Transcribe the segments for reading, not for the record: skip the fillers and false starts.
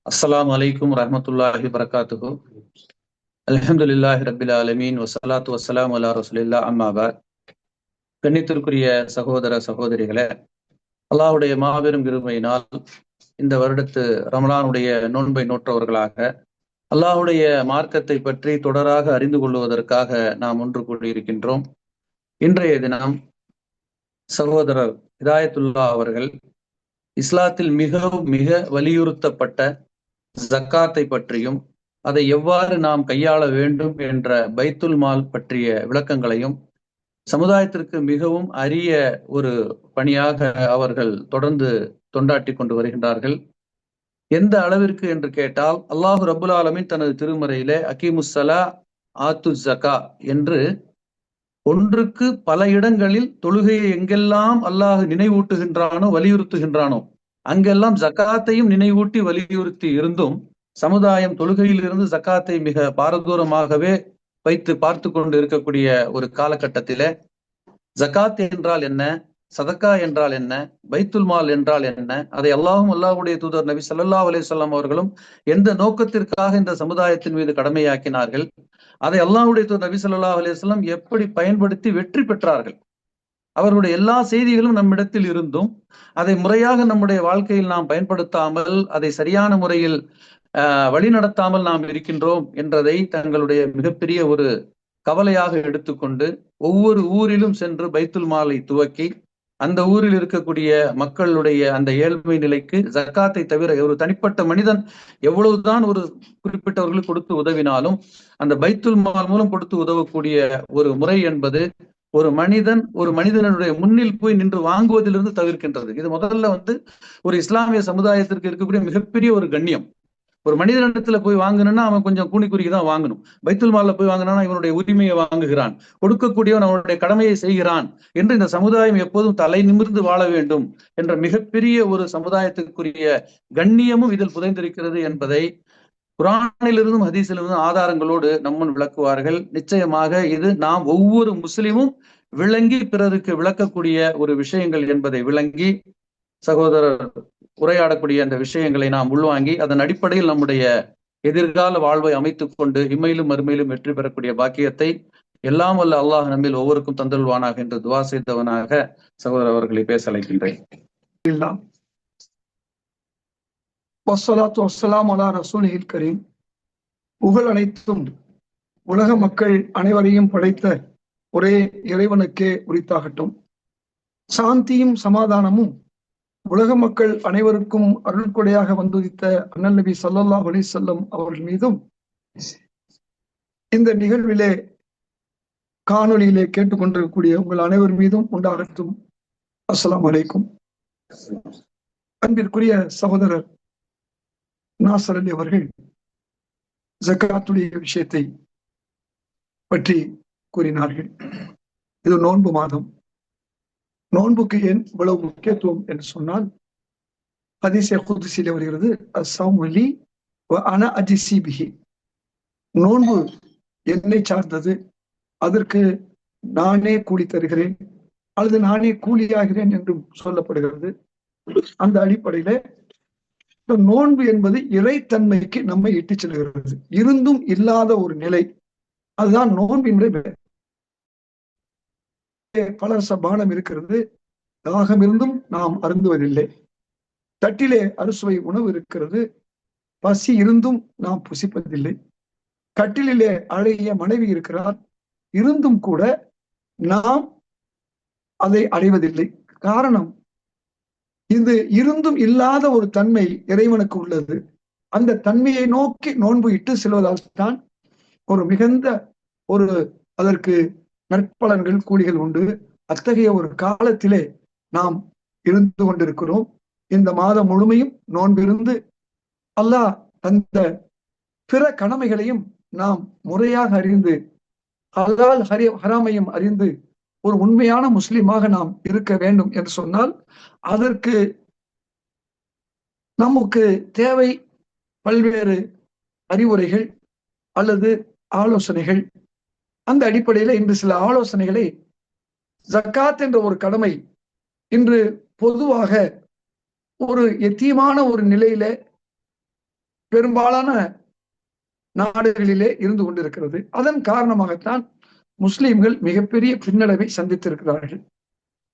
அஸ்ஸலாமு அலைக்கும் வரஹ்மத்துல்லாஹி வபரகாத்துஹு. அல்ஹம்துலில்லாஹி ரப்பில் ஆலமீன் வஸ்ஸலாத்து வஸ்ஸலாமு அலா ரசூலில்லாஹ் அம்மா பஅத். கண்ணியத்திற்குரிய சகோதர சகோதரிகளே, அல்லாஹ்வுடைய மாபெரும் கிருபையினால் இந்த வருடத்து ரமலானுடைய நோன்பை நோற்றவர்களாக அல்லாஹ்வுடைய மார்க்கத்தை பற்றி தொடராக அறிந்து கொள்வதற்காக நாம் ஒன்று கூடியிருக்கின்றோம். இன்றைய தினம் சகோதரர் ஹிதாயத்துல்லா அவர்கள் இஸ்லாத்தில் மிக வலியுறுத்தப்பட்ட ஜக்காத்தை பற்றியும் அதை எவ்வாறு நாம் கையாள வேண்டும் என்ற பைத்துல் மால் பற்றிய விளக்கங்களையும் சமுதாயத்திற்கு மிகவும் அரிய ஒரு பணியாக அவர்கள் தொடர்ந்து தொண்டாற்றி கொண்டு வருகின்றார்கள். எந்த அளவிற்கு என்று கேட்டால், அல்லாஹு ரப்புல் ஆலமீன் தனது திருமறையிலே அகீமுஸ்ஸலா ஆத்து ஜக்கா என்று ஒன்றுக்கு பல இடங்களில் தொழுகையை எங்கெல்லாம் அல்லாஹ் நினைவூட்டுகின்றானோ, வலியுறுத்துகின்றானோ அங்கெல்லாம் ஜக்காத்தையும் நினைவூட்டி வலியுறுத்தி இருந்தும் சமுதாயம் தொழுகையில் இருந்து ஜக்காத்தை மிக பாரதூரமாகவே வைத்து பார்த்து கொண்டு இருக்கக்கூடிய ஒரு காலகட்டத்திலே ஜக்காத் என்றால் என்ன, சதக்கா என்றால் என்ன, பைத்துல் மால் என்றால் என்ன, அதை அல்லாஹ்வுடைய தூதர் நபி ஸல்லல்லாஹு அலைஹி வஸல்லம் அவர்களும் எந்த நோக்கத்திற்காக இந்த சமுதாயத்தின் மீது கடமையாக்கினார்கள், அதை அல்லாஹ்வுடைய தூதர் நபி ஸல்லல்லாஹு அலைஹி வஸல்லம் எப்படி பயன்படுத்தி வெற்றி பெற்றார்கள், அவர்களுடைய எல்லா செய்திகளும் நம்மிடத்தில் இருந்தும் அதை முறையாக நம்முடைய வாழ்க்கையில் நாம் பயன்படுத்தாமல், அதை சரியான முறையில் வழிநடத்தாமல் நாம் இருக்கின்றோம் என்றதை தங்களுடைய மிகப்பெரிய ஒரு கவலையாக எடுத்துக்கொண்டு ஒவ்வொரு ஊரிலும் சென்று பைத்துல் மாலை துவக்கி அந்த ஊரில் இருக்கக்கூடிய மக்களுடைய அந்த ஏழ்மை நிலைக்கு ஜக்காத்தை தவிர ஒரு தனிப்பட்ட மனிதன் எவ்வளவுதான் ஒரு குறிப்பிட்டவர்களுக்கு கொடுத்து உதவினாலும் அந்த பைத்துல் மால் மூலம் கொடுத்து உதவக்கூடிய ஒரு முறை என்பது ஒரு மனிதனுடைய முன்னில் போய் நின்று வாங்குவதிலிருந்து தவிர்க்கின்றது. இது முதல்ல ஒரு இஸ்லாமிய சமுதாயத்திற்கு இருக்கக்கூடிய மிகப்பெரிய ஒரு கண்ணியம். ஒரு மனிதனிடத்துல போய் வாங்கணும்னா அவன் கொஞ்சம் கூனி குறுக்கி தான் வாங்கணும். பைத்துல் மால்ல போய் வாங்கினா இவனுடைய உரிமையை வாங்குகிறான், கொடுக்கக்கூடியவன் அவனுடைய கடமையை செய்கிறான் என்று இந்த சமுதாயம் எப்போதும் தலை நிமிர்ந்து வாழ வேண்டும் என்ற மிகப்பெரிய ஒரு சமுதாயத்துக்குரிய கண்ணியமும் இதில் புதைந்திருக்கிறது என்பதை குர்ஆனிலிருந்தும் ஹதீஸிலிருந்தும் ஆதாரங்களோடு நம்முன் விளக்குவார்கள். நிச்சயமாக இது நாம் ஒவ்வொரு முஸ்லிமும் விளங்கி பிறருக்கு விளக்கக்கூடிய ஒரு விஷயங்கள் என்பதை விளங்கி சகோதரர் உரையாடக்கூடிய அந்த விஷயங்களை நாம் உள்வாங்கி அதன் அடிப்படையில் நம்முடைய எதிர்கால வாழ்வை அமைத்துக் கொண்டு இம்மையிலும் மறுமையிலும் வெற்றி பெறக்கூடிய பாக்கியத்தை எல்லாம் வல்ல அல்லாஹ் நம்மில் ஒவ்வொருக்கும் தந்தல்வானாக என்று துவா செய்தவனாக சகோதரர் அவர்களை பேச அழைக்கின்றேன். வஸ்ஸலாத்து வஸ்ஸலாம் அலா ரசூலில் கரீம். புகழ் அனைத்தும் உலக மக்கள் அனைவரையும் படைத்த ஒரே இறைவனுக்கே உரித்தாகட்டும். சாந்தியும் சமாதானமும் உலக மக்கள் அனைவருக்கும் அருள்கொடையாக வந்துதித்த அண்ணல் நபி ஸல்லல்லாஹு அலைஹி வஸல்லம் அவர்கள் மீதும் இந்த நிகழ்விலே காணொலியிலே கேட்டுக்கொண்டிருக்கக்கூடிய உங்கள் அனைவர் மீதும் உண்டாகட்டும். அஸ்ஸலாமு அலைக்கும். அன்பிற்குரிய சகோதரர் நாசர் அலி அவர்கள் ஜக்காத்துடைய விஷயத்தை பற்றி கூறினார்கள். இது நோன்பு மாதம். நோன்புக்கு ஏன் இவ்வளவு முக்கியத்துவம் என்று சொன்னால், ஹதீஸே குத்ஸிலே வருகிறது, அஸ்ஸௌமு லீ வ அனா அஜ்ஸி பிஹி. நோன்பு என்னை சார்ந்தது, அதற்கு நானே கூலி தருகிறேன் அல்லது நானே கூலியாகிறேன் என்றும் சொல்லப்படுகிறது. அந்த அடிப்படையில நோன்பு என்பது இறைத்தன்மைக்கு நம்மை இட்டுச் செல்கிறது. இருந்தும் இல்லாத ஒரு நிலை, அதுதான் நோன்பினுடைய பலர் சபானம் இருக்கிறது. தாகம் இருந்தும் நாம் அருந்துவதில்லை. தட்டிலே அறுசுவை உணவு இருக்கிறது, பசி இருந்தும் நாம் புசிப்பதில்லை. கட்டிலே அழகிய மனைவி இருக்கிறார், இருந்தும் கூட நாம் அதை அடைவதில்லை. காரணம், இது இருந்தும் இல்லாத ஒரு தன்மை இறைவனுக்கு உள்ளது. அந்த தன்மையை நோக்கி நோன்பு இட்டு செல்வதால் தான் ஒரு மிகுந்த ஒரு அதற்கு நற்பலன்கள் கூலிகள் உண்டு. அத்தகைய ஒரு காலத்திலே நாம் இருந்து கொண்டிருக்கிறோம். இந்த மாதம் முழுமையும் நோன்பிருந்து அல்லாஹ் அந்த பிற கடமைகளையும் நாம் முறையாக அறிந்து ஹலால் ஹராமையும் அறிந்து ஒரு உண்மையான முஸ்லிமாக நாம் இருக்க வேண்டும் என்று சொன்னால் அதற்கு நமக்கு தேவை பல்வேறு அறிவுரைகள் அல்லது ஆலோசனைகள். அந்த அடிப்படையில இன்று சில ஆலோசனைகளை, ஜக்காத் என்ற ஒரு கடமை இன்று பொதுவாக ஒரு எத்தியமான ஒரு நிலையில பெரும்பாலான நாடுகளிலே இருந்து கொண்டிருக்கிறது. அதன் காரணமாகத்தான் முஸ்லிம்கள் மிகப்பெரிய பின்னடைவை சந்தித்திருக்கிறார்கள்.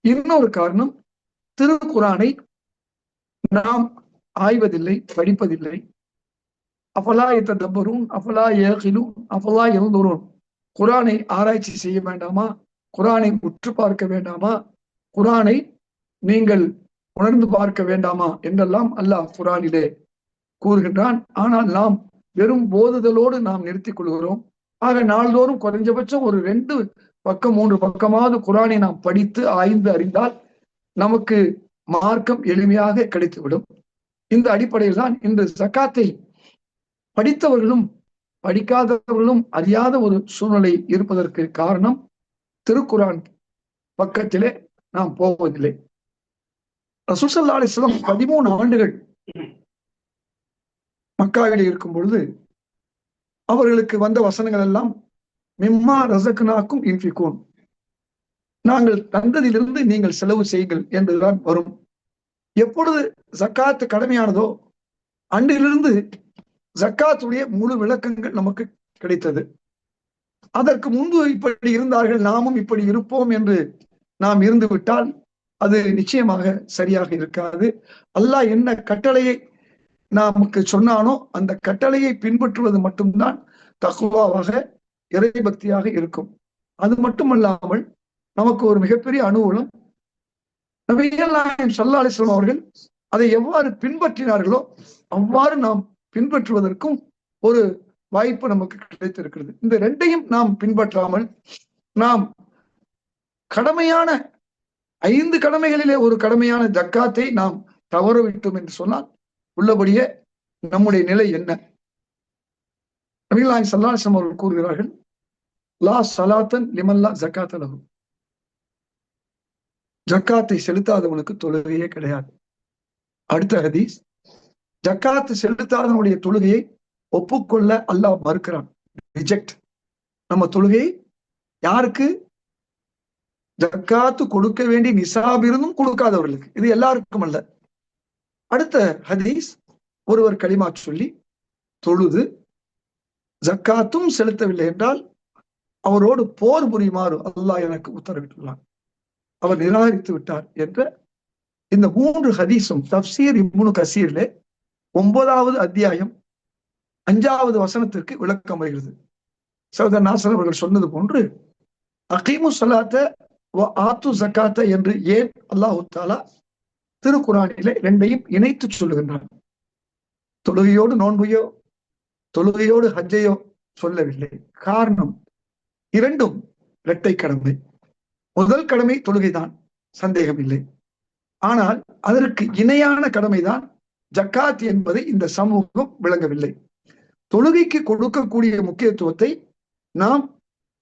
இன்னொரு காரணம், திருக்குரானை நாம் ஆய்வதில்லை, படிப்பதில்லை. அஃபலா யததப்பரூன் அஃபலா யஅகிலூன் அஃபலா யன்துரூன். குரானை ஆராய்ச்சி செய்ய வேண்டாமா? குரானை உற்று பார்க்க வேண்டாமா? குரானை நீங்கள் உணர்ந்து பார்க்க வேண்டாமா என்றெல்லாம் அல்லாஹ் குரானிலே கூறுகின்றான். ஆனால் நாம் வெறும் போதுதலோடு நாம் நிறுத்திக் கொள்கிறோம். ஆக நாள்தோறும் குறைஞ்சபட்சம் ஒரு 2 பக்கம் 3 பக்கமாவது குரானை நாம் படித்து ஆய்ந்து அறிந்தால் நமக்கு மார்க்கம் எளிமையாக கிடைத்துவிடும். இந்த அடிப்படையில் தான் இன்று ஜக்காத்தை படித்தவர்களும் படிக்காதவர்களும் அறியாத ஒரு சூழ்நிலை இருப்பதற்கு காரணம், திருக்குரான் பக்கத்திலே நாம் போவதில்லை. ரசூல் ஸல்லல்லாஹு அலைஹி வஸல்லம் 13 ஆண்டுகள் மக்காவிலே இருக்கும் பொழுது அவர்களுக்கு வந்த வசனங்கள் எல்லாம் மிம்மா ரஸக்னாக்கும் யுன்ஃபிகூன், நாங்கள் தந்ததிலிருந்து நீங்கள் செலவு செய்யுங்கள் என்றுதான் வரும். எப்பொழுது ஜக்காத்து கடமையானதோ அன்றிலிருந்து ஜக்காத்துடைய முழு விளக்கங்கள் நமக்கு கிடைத்தது. அதற்கு முன்பு இப்படி இருந்தார்கள், நாமும் இப்படி இருப்போம் என்று நாம் இருந்து விட்டால் அது நிச்சயமாக சரியாக இருக்காது. அல்லாஹ் என்ன கட்டளையை நமக்கு சொன்னானோ அந்த கட்டளையை பின்பற்றுவது மட்டும்தான் தக்வாவாக, இறைபக்தியாக இருக்கும். அது மட்டுமல்லாமல் நமக்கு ஒரு மிகப்பெரிய அனுகூலம், நபிகள் நாயகம் ஸல்லல்லாஹு அலைஹி வஸல்லம் அவர்கள் அதை எவ்வாறு பின்பற்றினார்களோ அவ்வாறு நாம் பின்பற்றுவதற்கும் ஒரு வாய்ப்பு நமக்கு கிடைத்திருக்கிறது. இந்த 2ஐயும் நாம் பின்பற்றாமல் நாம் கடமையான 5 கடமைகளிலே ஒரு கடமையான ஜக்காத்தை நாம் தவறவிட்டோம் என்று சொன்னால் உள்ளபடியே நம்முடைய நிலை என்ன? நபிகள் நாயகம் ஸல்லல்லாஹு அலைஹி வஸல்லம் அவர்கள் கூறுகிறார்கள், லா ஸலாத்தன் லிமன் லா ஜக்காத்த லஹு. ஜக்காத்தை செலுத்தாதவனுக்கு தொழுகையே கிடையாது. அடுத்த ஹதீஸ், ஜக்காத்து செலுத்தாதவனுடைய தொழுகையை ஒப்புக்கொள்ள அல்லாஹ் மறுக்கிறான். ரிஜெக்ட். நம்ம தொழுகை யாருக்கு? ஜக்காத்து கொடுக்க வேண்டிய நிசாப் இருந்தும் கொடுக்காதவர்களுக்கு. இது எல்லாருக்கும் அல்ல. அடுத்த ஹதீஸ், ஒருவர் களிமா சொல்லி தொழுது ஜக்காத்தும் செலுத்தவில்லை என்றால் அவரோடு போர் புரியுமாறு அல்லாஹ் எனக்கு உத்தரவிட்டுள்ளான், அவர் நிராகரித்து விட்டார் என்ற இந்த 3 ஹதீஸும் தஃப்சீர் இப்னு கசீரிலே 9வது அத்தியாயம் 5வது வசனத்திற்கு விளக்கம் வருகிறது. சகோதரர் நாசர் அவர்கள் சொன்னது போன்று அகீமு ஸலாத்த வ ஆத்து ஜக்காத்த என்று ஏன் அல்லாஹ் தஆலா திருக்குரானிலே 2ஐயும் இணைத்து சொல்லுகின்றான்? தொழுகையோடு நோன்பையோ தொழுகையோடு ஹஜ்ஜையோ சொல்லவில்லை. காரணம், 2ம் இரட்டை கடமை. முதல் கடமை தொழுகைதான், சந்தேகம் இல்லை. ஆனால் அதற்கு இணையான கடமைதான் ஜக்காத் என்பதை இந்த சமூகம் விளங்கவில்லை. தொழுகைக்கு கொடுக்கக்கூடிய முக்கியத்துவத்தை நாம்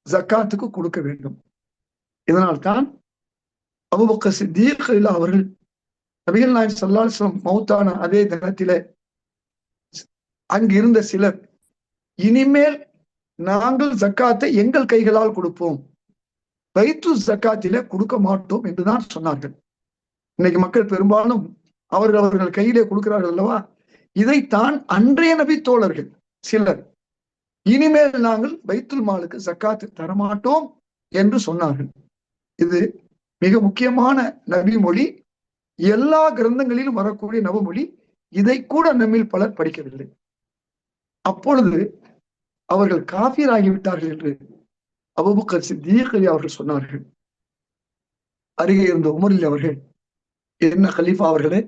ஜக்காத்துக்கு கொடுக்க வேண்டும். இதனால் தான் அபூபக்கர் சித்தீக் அவர்கள் நபிகள் நாயகம் ஸல்லல்லாஹு அலைஹி வஸல்லம் மௌத்தான அதே தினத்திலே அங்கிருந்த சிலர், இனிமேல் நாங்கள் ஜக்காத்தை எங்கள் கைகளால் கொடுப்போம், பைத்து ஜக்காத்திலே கொடுக்க மாட்டோம் என்றுதான் சொன்னார்கள். இன்னைக்கு மக்கள் பெரும்பாலும் அவர்கள் கையிலே கொடுக்கிறார்கள் அல்லவா? இதைத்தான் அன்றைய நபி தோழர்கள் சிலர் இனிமேல் நாங்கள் பைத்துல் மாலுக்கு ஜக்காத்து தரமாட்டோம் என்று சொன்னார்கள். இது மிக முக்கியமான நபி மொழி, எல்லா கிரந்தங்களிலும் வரக்கூடிய நவமொழி. இதை கூட நம்மில் பலர் படிக்கவில்லை. அப்பொழுது அவர்கள் காஃபிர் ஆகிவிட்டார்கள் என்று அபூபக்கர் சித்தீக் அவர்கள் சொன்னார்கள். அருகே இருந்த உமர் அவர்கள், என்ன கலீஃபா அவர்களே,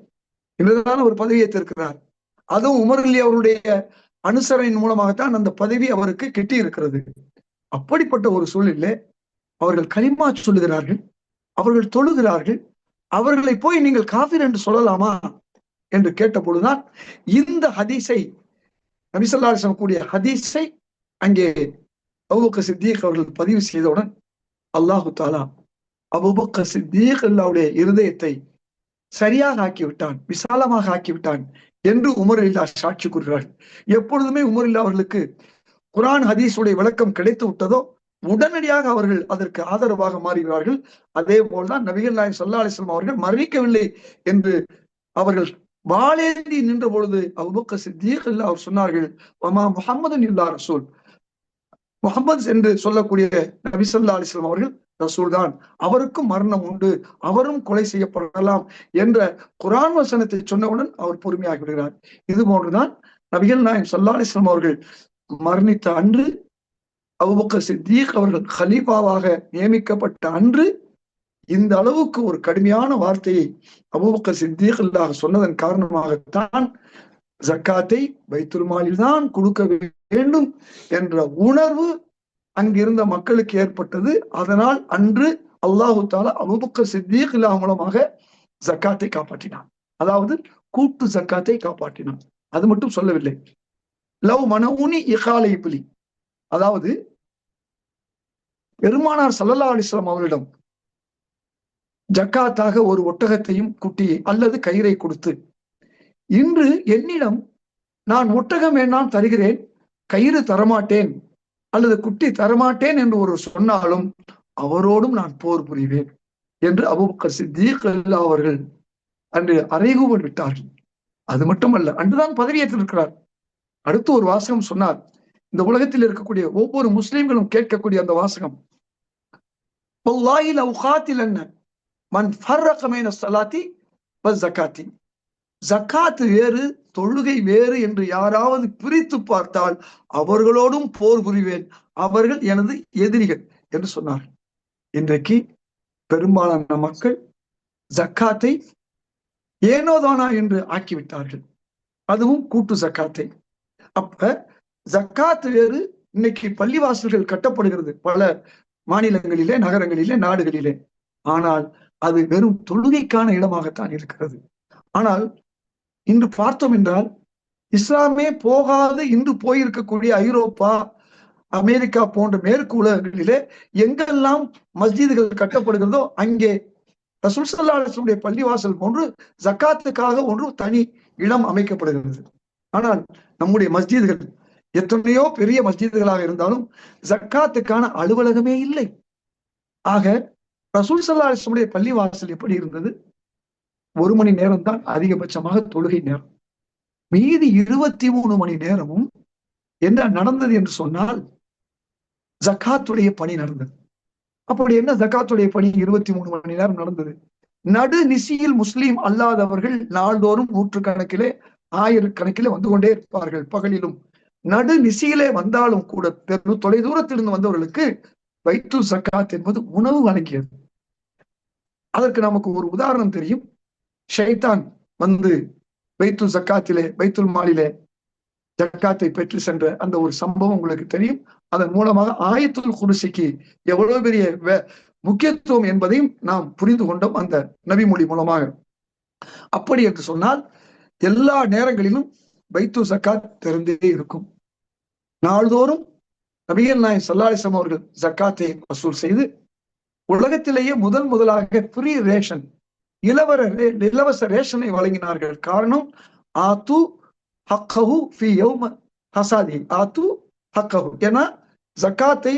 என்னதான ஒரு பதவியை ஏற்றிருக்கிறார், அதுவும் உமர் அவருடைய அனுசரணையின் மூலமாகத்தான் அந்த பதவி அவருக்கு கிட்டி இருக்கிறது. அப்படிப்பட்ட ஒரு சூழலிலே அவர்கள் கலிமா சொல்லுகிறார்கள், அவர்கள் தொழுகிறார்கள், அவர்களை போய் நீங்கள் காஃபிர் என்று சொல்லலாமா என்று கேட்ட பொழுதுதான் இந்த ஹதீஸை, நபி ஸல்லல்லாஹு அலைஹி வஸல்லம் கூடிய ஹதீஸை அங்கே அபூபக்கர் சித்தீக் அவர்கள் பதிவு செய்தவுடன் அல்லாஹு தஆலா அபூபக்கர் சித்தீக் அவருடைய இருதயத்தை சரியாக ஆக்கிவிட்டான், விசாலமாக ஆக்கிவிட்டான் என்று உமர் சாட்சி கூறுகிறார்கள். எப்பொழுதுமே உமர் அவர்களுக்கு குர்ஆன் ஹதீஸுடைய விளக்கம் கிடைத்து விட்டதோ உடனடியாக அவர்கள் அதற்கு ஆதரவாக மாறுகிறார்கள். அதே போல்தான் நபிகள் நாயகம் ஸல்லல்லாஹு அலைஹி வஸல்லம் அவர்கள் மரணிக்கவில்லை என்று அவர்கள் வாளேந்தி நின்ற பொழுது அபூபக்கர் சித்தீக் அவர் சொன்னார்கள், வமா முஹம்மதுன் இல்லா ரசூல், முகமது என்று சொல்லக்கூடிய நபி ஸல்லல்லாஹு அலைஹி வஸல்லம் அவர்கள் ரசூல் தான், அவருக்கும் மரணம் உண்டு, அவரும் கொலை செய்யப்படலாம் என்ற குர்ஆன் வசனத்தை சொன்னவுடன் அவர் பொறுமையாகி விடுகிறார். இது போன்றுதான் நபிகள் நாயகம் ஸல்லல்லாஹு அலைஹி வஸல்லம் அவர்கள் மரணித்த அன்று, அபூபக்கர் சித்தீக் அவர்கள் கலீஃபாவாக நியமிக்கப்பட்ட அன்று இந்த அளவுக்கு ஒரு கடுமையான வார்த்தையை அபூபக்கர் சித்தீக் சொன்னதன் காரணமாகத்தான் ஜக்காத்தை பைத்துல் மாலில் தான் கொடுக்க வேண்டும் என்ற உணர்வு அங்கிருந்த மக்களுக்கு ஏற்பட்டது. அதனால் அன்று அல்லாஹு தாலா அபூபக்கர் சித்தீக் மூலமாக ஜக்காத்தை காப்பாற்றினான். அதாவது கூட்டு ஜக்காத்தை காப்பாற்றினான். அது மட்டும் சொல்லவில்லை, லவ் மனவுனி இகாலை புலி, அதாவது பெருமானார் ஸல்லல்லாஹு அலைஹி வஸல்லம் அவர்களிடம் ஜக்காத்தாக ஒரு ஒட்டகத்தையும் குட்டியை அல்லது கயிறை கொடுத்து, இன்று என்னிடம் நான் ஒட்டகம் வேண்டாம் தருகிறேன், கயிறு தரமாட்டேன் அல்லது குட்டி தரமாட்டேன் என்று ஒரு சொன்னாலும் அவரோடும் நான் போர் புரிவேன் என்று அபூபக்கர் சித்தீக் அவர்கள் அன்று அறைகூவல் விட்டார்கள். அது மட்டுமல்ல, அன்றுதான் பதவியேற்றிருக்கிறார். அடுத்து ஒரு வாசகம் சொன்னார், இந்த உலகத்தில் இருக்கக்கூடிய ஒவ்வொரு முஸ்லிம்களும் கேட்கக்கூடிய அந்த வாசகம், வல்லாஹி லவ் காத்திலன்ன மன் ஃபர்ரக பைன ஸலாத்தி வ ஸகாத்தி, ஜக்காத் வேறு தொழுகை வேறு என்று யாராவது பிரித்து பார்த்தால் அவர்களோடும் போர் புரிவேன், அவர்கள் எனது எதிரிகள் என்று சொன்னார். இன்றைக்கு பெரும்பாலான மக்கள் ஜக்காத்தை ஏனோதானா என்று ஆக்கிவிட்டார்கள், அதுவும் கூட்டு ஜக்காத்தை. அப்ப ஜக்காத் வேறு. இன்னைக்கு பள்ளிவாசல்கள் கட்டப்படுகிறது பல மாநிலங்களிலே, நகரங்களிலே, நாடுகளிலே. ஆனால் அது வெறும் தொழுகைக்கான இடமாகத்தான் இருக்கிறது. ஆனால் இன்று பார்த்தோம் என்றால், இஸ்லாமே போகாது இன்று போயிருக்கக்கூடிய ஐரோப்பா, அமெரிக்கா போன்ற மேற்கு உலகங்களிலே எங்கெல்லாம் மஸ்ஜிதுகள் கட்டப்படுகிறதோ அங்கே ரசூல் ஸல்லல்லாஹு அலைஹி வஸல்லம் பள்ளிவாசல் போன்று ஜக்காத்துக்காக ஒன்று தனி இடம் அமைக்கப்படுகிறது. ஆனால் நம்முடைய மஸ்ஜிதுகள் எத்தனையோ பெரிய மஸ்ஜிதுகளாக இருந்தாலும் ஜக்காத்துக்கான அலுவலகமே இல்லை. ஆக ரசூல் ஸல்லல்லாஹு அலைஹி வஸல்லம் பள்ளிவாசல் எப்படி இருந்தது? 1 மணி நேரம் தான் அதிகபட்சமாக தொழுகை நேரம். மீதி 23 மணி நேரமும் என்ன நடந்தது என்று சொன்னால், ஜக்காத்துடைய பணி நடந்தது. அப்படி என்ன ஜக்காத்துடைய பணி 23 மணி நேரம் நடந்தது? நடு நிசியில் முஸ்லீம் அல்லாதவர்கள் நாள்தோறும் நூற்றுக்கணக்கிலே, ஆயிரக்கணக்கிலே வந்து கொண்டே இருப்பார்கள். பகலிலும் நடு நிசியிலே வந்தாலும் கூட பெரு தொலைதூரத்திலிருந்து வந்தவர்களுக்கு பைத்துல் ஜக்காத் என்பது உணவு வழங்கியது. அதற்கு நமக்கு ஒரு உதாரணம் தெரியும். ஷைத்தான் வந்து பைத்துல் ஜக்காத்திலே, பைத்துல் மாலிலே ஜக்காத்தை பெற்று சென்ற அந்த ஒரு சம்பவம் உங்களுக்கு தெரியும். அதன் மூலமாக ஆயத்துல் குர்சிக்கு எவ்வளவு பெரிய முக்கியத்துவம் என்பதையும் நாம் புரிந்து கொண்டோம் அந்த நபிமொழி மூலமாக. அப்படி என்று சொன்னால் எல்லா நேரங்களிலும் பைத்துல் ஜக்காத் திறந்தே இருக்கும். நாள்தோறும் நபிகள் நாயகம் ஸல்லல்லாஹு அலைஹி வஸல்லம் அவர்கள் ஜக்காத்தை வசூல் செய்து உலகத்திலேயே முதலாக ஃப்ரீ ரேஷன், இலவச ரேஷனை வழங்கினார்கள். காரணம், ஆத்து ஹக்கஹு ஃபி யௌம ஹசாதி, ஆத்து ஹக்கஹு. ஏன்னா ஜக்காத்தை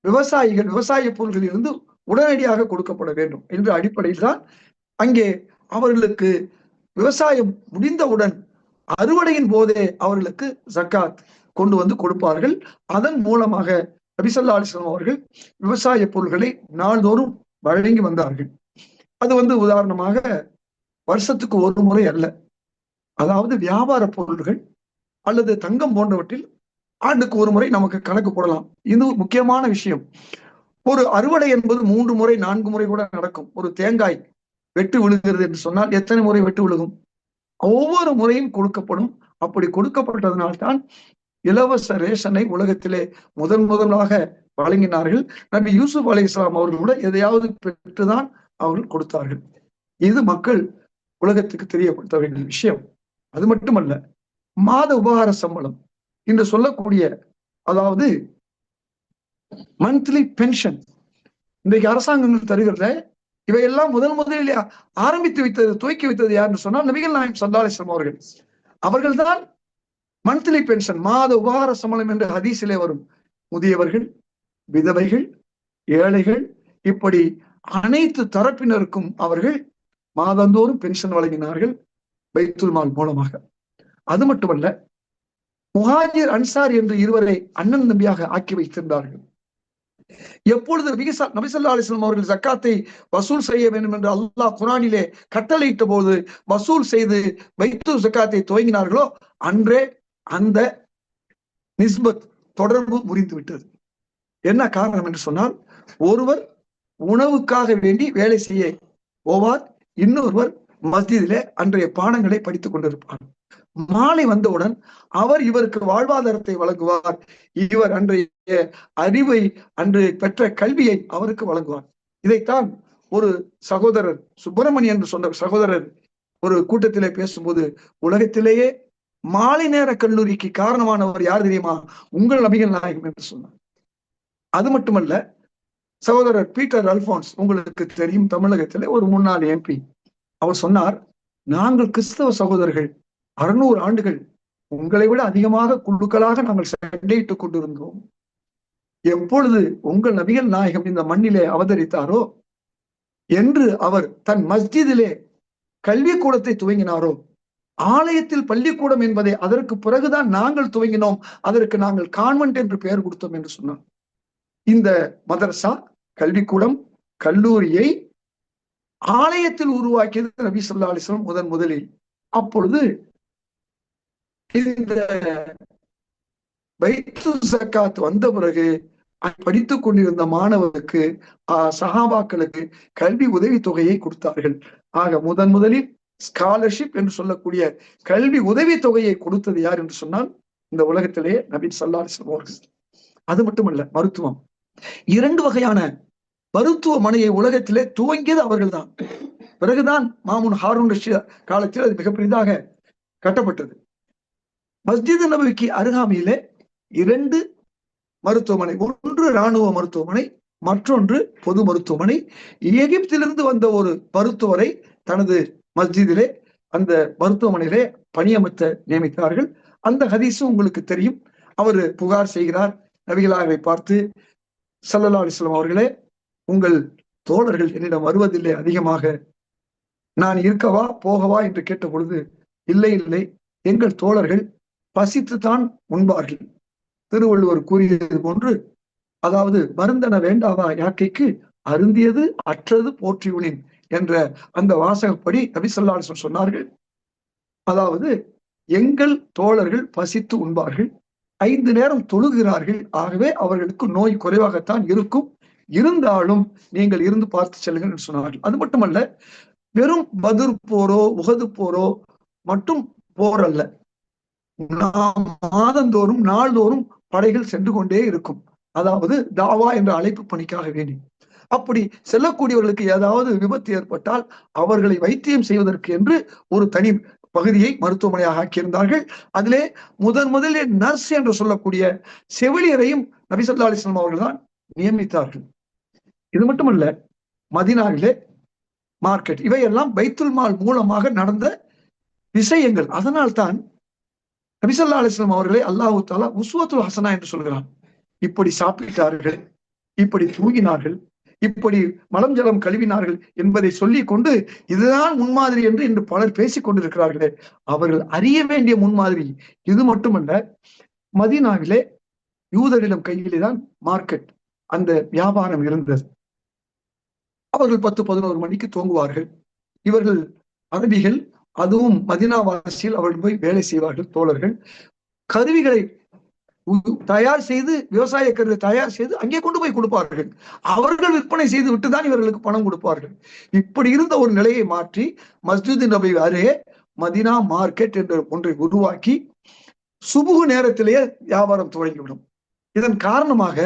விவசாய பொருள்களில் இருந்து உடனடியாக கொடுக்கப்பட வேண்டும் என்ற அடிப்படையில் தான் அங்கே அவர்களுக்கு விவசாயம் முடிந்தவுடன் அறுவடையின் போதே அவர்களுக்கு ஜக்காத் கொண்டு வந்து கொடுப்பார்கள். அதன் மூலமாக நபி ஸல்லல்லாஹு அலைஹி வஸல்லம் அவர்கள் விவசாய பொருள்களை நாள்தோறும் வழங்கி வந்தார்கள். அது உதாரணமாக வருஷத்துக்கு ஒரு முறை அல்ல, அதாவது வியாபார பொருள்கள் அல்லது தங்கம் போன்றவற்றில் ஆண்டுக்கு ஒரு முறை நமக்கு கணக்கு போடலாம். இது முக்கியமான விஷயம். ஒரு அறுவடை என்பது 3 முறை 4 முறை கூட நடக்கும். ஒரு தேங்காய் வெட்டு விழுகிறது என்று சொன்னால் எத்தனை முறை வெட்டு விழுகும்? ஒவ்வொரு முறையும் கொடுக்கப்படும். அப்படி கொடுக்கப்பட்டதனால்தான் இலவச ரேஷனை உலகத்திலே முதலாக வழங்கினார்கள். நபி யூசுப் அலைஹிஸ்ஸலாம் அவர்கள் கூட எதையாவது பெற்றுதான் அவர்கள் கொடுத்தார்கள். இது மக்கள் உலகத்துக்கு தெரியப்படுத்த வேண்டிய விஷயம். அது மட்டுமல்ல, மாத உபகார சம்பளம் என்று சொல்லக்கூடிய, அதாவது மந்த்லி பென்ஷன் இன்றைக்கு அரசாங்கங்கள் தருகிறத, இவையெல்லாம் முதலில் ஆரம்பித்து வைத்தது, துவக்கி வைத்தது யாருன்னு சொன்னால் நபிகள் நாயகம் ஸல்லல்லாஹு அலைஹி வஸல்லம் அவர்கள். அவர்கள்தான் மந்த்லி பென்ஷன், மாத உபகார சம்பளம் என்று ஹதீஸிலே வரும். முதியவர்கள், விதவைகள், ஏழைகள், இப்படி அனைத்து தரப்பினருக்கும் அவர்கள் மாதந்தோறும் பென்ஷன் வழங்கினார்கள். பைத்துல் மால் மூலமாக. அது மட்டுமல்ல, முஹாஜிர் அன்சார் என்று இருவரை அண்ணன் தம்பியாக ஆக்கி வைத்திருந்தார்கள். எப்பொழுது நபி ஸல்லல்லாஹு அலைஹி வஸல்லம் அவர்கள் ஜக்காத்தை வசூல் செய்ய வேண்டும் என்று அல்லாஹ் குர்ஆனிலே கட்டளையிட்ட போது வசூல் செய்து பைத்துல் ஜக்காத்தை துவங்கினார்களோ அன்றே அந்த நிஸ்பத் தொடர்பு முறிந்து விட்டது. என்ன காரணம் என்று சொன்னால், ஒருவர் உணவுக்காக வேண்டி வேலை செய்ய போவார், இன்னொருவர் மஸ்ஜிதிலே அன்றைய பாடங்களை படித்துக் கொண்டிருப்பார். மாலை வந்தவுடன் அவர் இவருக்கு வாழ்வாதாரத்தை வழங்குவார், இவர் அன்றைய அறிவை, அன்று பெற்ற கல்வியை அவருக்கு வழங்குவார். இதைத்தான் ஒரு சகோதரர் சுப்பிரமணியன் என்று சொன்ன சகோதரர் ஒரு கூட்டத்திலே பேசும்போது, உலகத்திலேயே மாலை நேர கல்லூரிக்கு காரணமானவர் யார் தெரியுமா? உங்கள் நபிகள் நாயகம் என்று சொன்னார். அது மட்டுமல்ல, சகோதரர் பீட்டர் அல்போன்ஸ் உங்களுக்கு தெரியும், தமிழகத்திலே ஒரு முன்னாள் MP. அவர் சொன்னார், நாங்கள் கிறிஸ்தவ சகோதரர்கள் 600 ஆண்டுகள் உங்களை விட அதிகமாக குழுக்களாக நாங்கள் சண்டையிட்டுக் கொண்டிருந்தோம். எப்பொழுது உங்கள் நபிகள் நாயகம் இந்த மண்ணிலே அவதரித்தாரோ என்று அவர் தன் மஸ்ஜிதிலே கல்வி கூடத்தை துவங்கினாரோ, ஆலயத்தில் பள்ளிக்கூடம் என்பதை அதற்கு பிறகுதான் நாங்கள் துவங்கினோம், அதற்கு நாங்கள் கான்வென்ட் என்று பெயர் கொடுத்தோம் என்று சொன்னார். இந்த மதரசா, கல்விக்கூடம், கல்லூரியை ஆலயத்தில் உருவாக்கியது நபி ஸல்லல்லாஹு அலைஹி வஸல்லம் முதலில். அப்பொழுது இந்த பைத்துல் ஜக்காத் வந்த பிறகு படித்துக் கொண்டிருந்த மாணவருக்கு, சஹாபாக்களுக்கு கல்வி உதவி தொகையை கொடுத்தார்கள். ஆக முதலில் ஸ்காலர்ஷிப் என்று சொல்லக்கூடிய கல்வி உதவி தொகையை கொடுத்தது யார் என்று சொன்னால், இந்த உலகத்திலேயே நபி ஸல்லல்லாஹு அலைஹி வஸல்லம் அவர்கள். அது மட்டுமல்ல, மருத்துவம், 2 வகையான மருத்துவமனையை உலகத்திலே துவங்கியது அவர்கள்தான். பிறகுதான் மாமூன் ஹாரூன் ரஷீத் காலத்தில் அது மிக பெரிதாக கட்டப்பட்டது. மஸ்ஜித் நபவிக்கு அருகாமையிலே 2 மருத்துவமனை, ஒன்று இராணுவ மருத்துவமனை, மற்றொன்று பொது மருத்துவமனை. எகிப்திலிருந்து வந்த ஒரு மருத்துவரை தனது மஸ்ஜிதிலே, அந்த மருத்துவமனையிலே பணியமர்த்த நியமித்தார்கள். அந்த ஹதீஸும் உங்களுக்கு தெரியும். அவர் புகார் செய்கிறார் நபிகளாரை பார்த்து, ஸல்லல்லாஹு அலைஹி வஸல்லம் அவர்களே, உங்கள் தோழர்கள் என்னிடம் வருவதில்லை அதிகமாக, நான் இருக்கவா போகவா என்று கேட்ட பொழுது, இல்லை இல்லை, எங்கள் தோழர்கள் பசித்துத்தான் உண்பார்கள். திருவள்ளுவர் கூறியது போன்று, அதாவது மருந்தன வேண்டாவா யாக்கைக்கு அருந்தியது அற்றது போற்றியுனின் என்ற அந்த வாசகப்படி நபி ஸல்லல்லாஹு அலைஹி வஸல்லம் சொன்னார்கள். அதாவது எங்கள் தோழர்கள் பசித்து உண்பார்கள், 5 நேரம் தொழுகிறார்கள், ஆகவே அவர்களுக்கு நோய் குறைவாகத்தான் இருக்கும், இருந்தாலும் நீங்கள் இருந்து பார்த்து செல்லுங்கள் என்று சொன்னார்கள். அது மட்டுமல்ல, வெறும் பத்ர் போரோ உஹது போரோ மட்டும் போர் அல்ல, நாம் மாதந்தோறும் நாள்தோறும் படைகள் சென்று கொண்டே இருக்கும். அதாவது தாவா என்ற அழைப்பு பணிக்காக வேண்டி. அப்படி செல்லக்கூடியவர்களுக்கு ஏதாவது விபத்து ஏற்பட்டால் அவர்களை வைத்தியம் செய்வதற்கு என்று ஒரு தனி பகுதியை மருத்துவமனையாக ஆக்கியிருந்தார்கள். அதிலே முதலில் நர்ஸ் என்று சொல்லக்கூடிய செவிலியரையும் நபி ஸல்லல்லாஹு அலைஹி வஸல்லம் அவர்கள் தான் நியமித்தார்கள். இது மட்டுமல்ல, மதீனாவிலே மார்க்கெட், இவையெல்லாம் பைத்துல் மால் மூலமாக நடந்த விஷயங்கள். அதனால்தான் நபி ஸல்லல்லாஹு அலைஹி வஸல்லம் அவர்களை அல்லாஹ் தஆலா உஸ்வத்துல் ஹஸனா என்று சொல்கிறான். இப்படி சாப்பிட்டார்கள், இப்படி தூங்கினார்கள், இப்படி மலம் ஜலம் கழுவினார்கள் என்பதை சொல்லிக் கொண்டு இதுதான் முன்மாதிரி என்று இன்று பலர் பேசிக் கொண்டிருக்கிறார்களே, அவர்கள் அறிய வேண்டிய முன்மாதிரி இது மட்டுமல்ல. மதீனாவிலே யூதரிடம் கையிலே தான் மார்க்கெட், அந்த வியாபாரம் இருந்தது. அவர்கள் 10-11 மணிக்கு தூங்குவார்கள். இவர்கள் அரபிகள், அதுவும் மதீனாவாசியில் அவர்கள் போய் வேலை செய்வார்கள். தோழர்கள் கருவிகளை தயார் செய்து, விவசாய கருவி தயார் செய்து அங்கே கொண்டு போய் கொடுப்பார்கள். அவர்கள் விற்பனை செய்து விட்டுதான் இவர்களுக்கு பணம் கொடுப்பார்கள். இப்படி இருந்த ஒரு நிலையை மாற்றி மஸ்ஜித் நபவி அருகே மதீனா மார்க்கெட் என்ற ஒன்றை உருவாக்கி சுபுகு நேரத்திலேயே வியாபாரம் துவங்கிவிடும். இதன் காரணமாக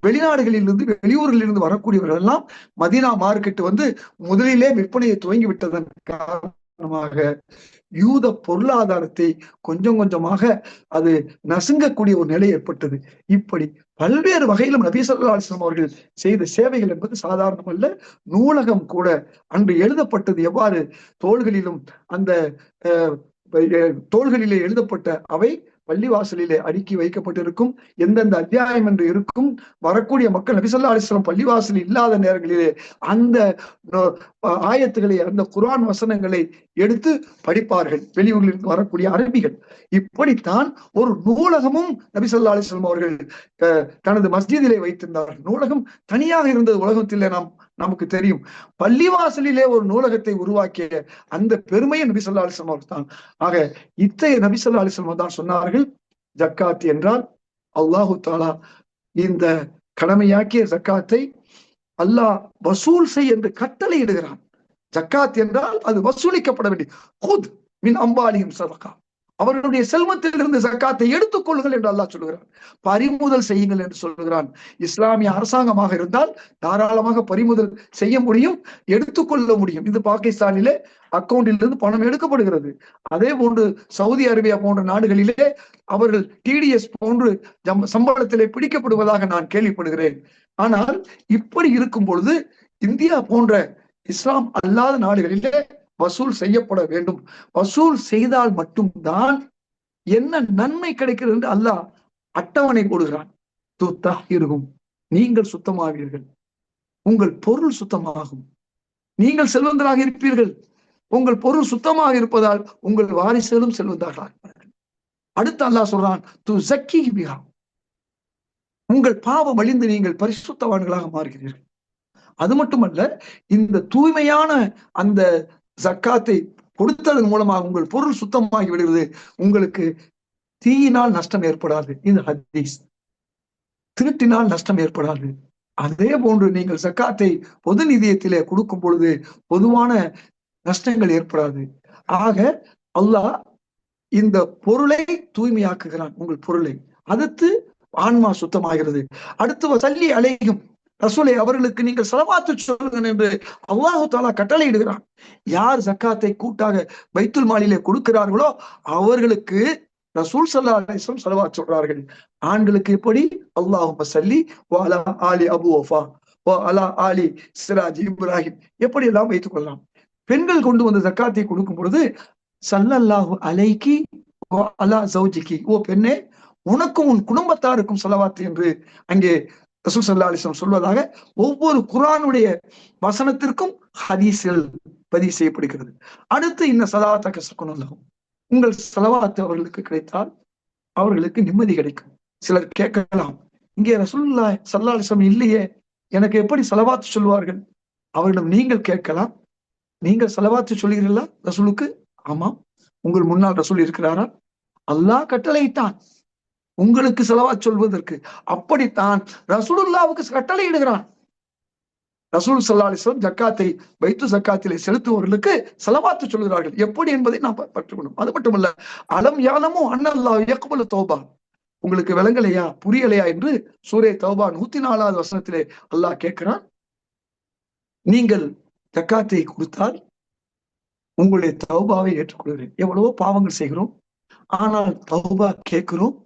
வெளிநாடுகளிலிருந்து, வெளியூர்களில் இருந்து வரக்கூடியவர்கள் எல்லாம் மதீனா மார்க்கெட் வந்து முதலிலே விற்பனையை துவங்கி விட்டதன் காரணமாக யூத பொருளாதாரத்தை கொஞ்சம் கொஞ்சமாக அது நசுங்கக்கூடிய ஒரு நிலை ஏற்பட்டது. இப்படி பல்வேறு வகையிலும் நபி ஸல்லல்லாஹு அலைஹி வஸல்லம் அவர்கள் செய்த சேவைகள் என்பது சாதாரணமல்ல. நூலகம் கூட அன்று எழுதப்பட்டது எவ்வாறு தோள்களிலும், அந்த தோள்களிலே எழுதப்பட்ட அவை பள்ளிவாசலிலே அடுக்கி வைக்கப்பட்டிருக்கும். எந்தெந்த அத்தியாயம் என்று இருக்கும். வரக்கூடிய மக்கள் நபி ஸல்லல்லாஹு அலைஹி வஸல்லம் பள்ளிவாசல் இல்லாத நேரங்களிலே அந்த ஆயத்துகளை, அந்த குர்ஆன் வசனங்களை எடுத்து படிப்பார்கள், வெளியூரிலிருந்து வரக்கூடிய அரபிகள். இப்படித்தான் ஒரு நூலகமும் நபி ஸல்லல்லாஹு அலைஹி வஸல்லம் அவர்கள் தனது மஸ்ஜிதிலே வைத்திருந்தார்கள். நூலகம் தனியாக இருந்தது உலகத்திலே நமக்கு தெரியும். பள்ளிவாசலிலே ஒரு நூலகத்தை உருவாக்கிய அந்த பெருமையை நபி ஸல்லல்லாஹு அலைஹி வஸல்லம் அவர்கள் தான். ஆக இத்தகைய நபி ஸல்லல்லாஹு அலைஹி வஸல்லம் தான் சொன்னார்கள், ஜக்காத் என்றால் அல்லாஹு தஆலா இந்த கடமையாக்கிய ஜக்காத்தை அல்லாஹ் வசூல் செய் என்று கட்டளை இடுகிறான். ஜக்காத் என்றால் அது வசூலிக்கப்பட வேண்டிய, குத் மின் அம்வாலிஹிம் ஸதகா, அவர்களுடைய செல்வத்திலிருந்து ஜக்காத்தை எடுத்துக் கொள்ளுங்கள் என்று அல்லாஹ் சொல்லுகிறான். பறிமுதல் செய்யுங்கள் என்று சொல்லுகிறான். இஸ்லாமிய அரசாங்கமாக இருந்தால் தாராளமாக பறிமுதல் செய்ய முடியும், எடுத்துக்கொள்ள முடியும். இது பாகிஸ்தானிலே அக்கௌண்டிலிருந்து பணம் எடுக்கப்படுகிறது. அதே போன்று சவுதி அரேபியா போன்ற நாடுகளிலே அவர்கள் TDS போன்று சம்பளத்திலே பிடிக்கப்படுவதாக நான் கேள்விப்படுகிறேன். ஆனால் இப்படி இருக்கும் பொழுது இந்தியா போன்ற இஸ்லாம் அல்லாத நாடுகளிலே வசூல் செய்யப்பட வேண்டும். வசூல் செய்தால் மட்டும்தான் என்ன நன்மை கிடைக்கிறது என்று அல்லாஹ் அட்டவணை போடுகிறான். துத்தஹிருஹும், நீங்கள் சுத்தமாவீர்கள், உங்கள் பொருள் சுத்தமாகும், நீங்கள் செல்வந்தராக இருப்பீர்கள், உங்கள் பொருள் சுத்தமாக இருப்பதால் உங்கள் வாரிசுகளும் செல்வந்தராக இருப்பார்கள். அடுத்து அல்லாஹ் சொல்றான், துஸக்கீஹி பிஹா, உங்கள் பாவம் அழிந்து நீங்கள் பரிசுத்தவான்களாக மாறுகிறீர்கள். அது மட்டுமல்ல, இந்த தூய்மையான அந்த ஜக்காத்தை கொடுத்ததன் மூலமாக உங்கள் பொருள் சுத்தமாகி விடுகிறது, உங்களுக்கு தீயினால் நஷ்டம் ஏற்படாது. இது ஹதீஸ். திருட்டினால் நஷ்டம் ஏற்படாது. அதே போன்று நீங்கள் ஜக்காத்தை பொது நிதியத்திலே கொடுக்கும் பொழுது பொதுவான நஷ்டங்கள் ஏற்படாது. ஆக அல்லாஹ் இந்த பொருளை தூய்மையாக்குகிறான், உங்கள் பொருளை. அடுத்து ஆன்மா சுத்தமாகிறது. அடுத்து சல்லி அலைஹிம், ரசூலை அவர்களுக்கு நீங்கள் ஸலவாத்து சொல்லுங்கள் என்று அல்லாஹு தஆலா கட்டளையிடுகிறான். யார் ஜக்காத்தை கூட்டாக பைத்துல் மாலிலே கொடுக்கிறார்களோ அவர்களுக்கு ரசூல் ஸல்லல்லாஹு அலைஹி வஸல்லம் ஸலவாத் சொல்றார்கள். ஆண்களுக்கு எப்படி? அல்லாஹும்ம ஸல்லி வ அலா ஆலி அபு வஃபா வ அலா ஆலி சிராஜ் இப்ராஹிம், எப்படி எல்லாம் வைத்துக் கொள்ளலாம். பெண்கள் கொண்டு வந்த ஜக்காத்தை கொடுக்கும் பொழுது ஸல்லல்லாஹு அலைகி வ அலா ஜௌஜிகி, ஓ பெண்ணே உனக்கும் உன் குடும்பத்தாருக்கும் ஸலவாத் என்று அங்கே ரசூல் ஸல்லல்லாஹு அலைஹி வஸல்லம் சொல்வதாக ஒவ்வொரு குர்ஆனுடைய வசனத்திற்கும் ஹதீஸ்கள் பதிவு செய்யப்படுகிறது. அடுத்து இன்ன ஸலவாத்தக ஸகுனுல் லஹும், உங்கள் ஸலவாத் அவர்களுக்கு கிடைத்தால் அவர்களுக்கு நிம்மதி கிடைக்கும். சிலர் கேட்கலாம், இங்கே ரசூலுல்லாஹி ஸல்லல்லாஹு அலைஹி வஸல்லம் இல்லையே, எனக்கு எப்படி ஸலவாத் சொல்வார்கள்? அவரிடம் நீங்கள் கேட்கலாம், நீங்கள் ஸலவாத் சொல்கிறீர்களா ரசூலுக்கு? ஆமாம். உங்கள் முன்னால் ரசூல் இருக்கிறாரா? அல்லாஹ் கட்டளையிட்டான் உங்களுக்கு ஸலவாத் சொல்வதற்கு. அப்படித்தான் ரசூலுல்லாஹ்வுக்கு கட்டளை இடுகிறான். ரசூல் ஸல்லல்லாஹு அலைஹி வஸல்லம் ஜக்காத்தை பைத்து ஜக்காத்திலே செலுத்துவவர்களுக்கு ஸலவாத் சொல்கிறார்கள். எப்படி என்பதை நாம் பற்றுக்கணும். அது மட்டுமல்ல, அலம் யாலமு அன்னல்லாஹு யக்பலு தௌபா, உங்களுக்கு விளங்கலையா, புரியலையா என்று சூரே தௌபா 104வது வசனத்திலே அல்லாஹ் கேட்கிறான். நீங்கள் ஜக்காத்தை கொடுத்தால் உங்களுடைய தௌபாவை ஏற்றுக்கொள்கிறேன். எவ்வளவோ பாவங்கள் செய்கிறோம், ஆனால் தௌபா கேட்கிறோம்,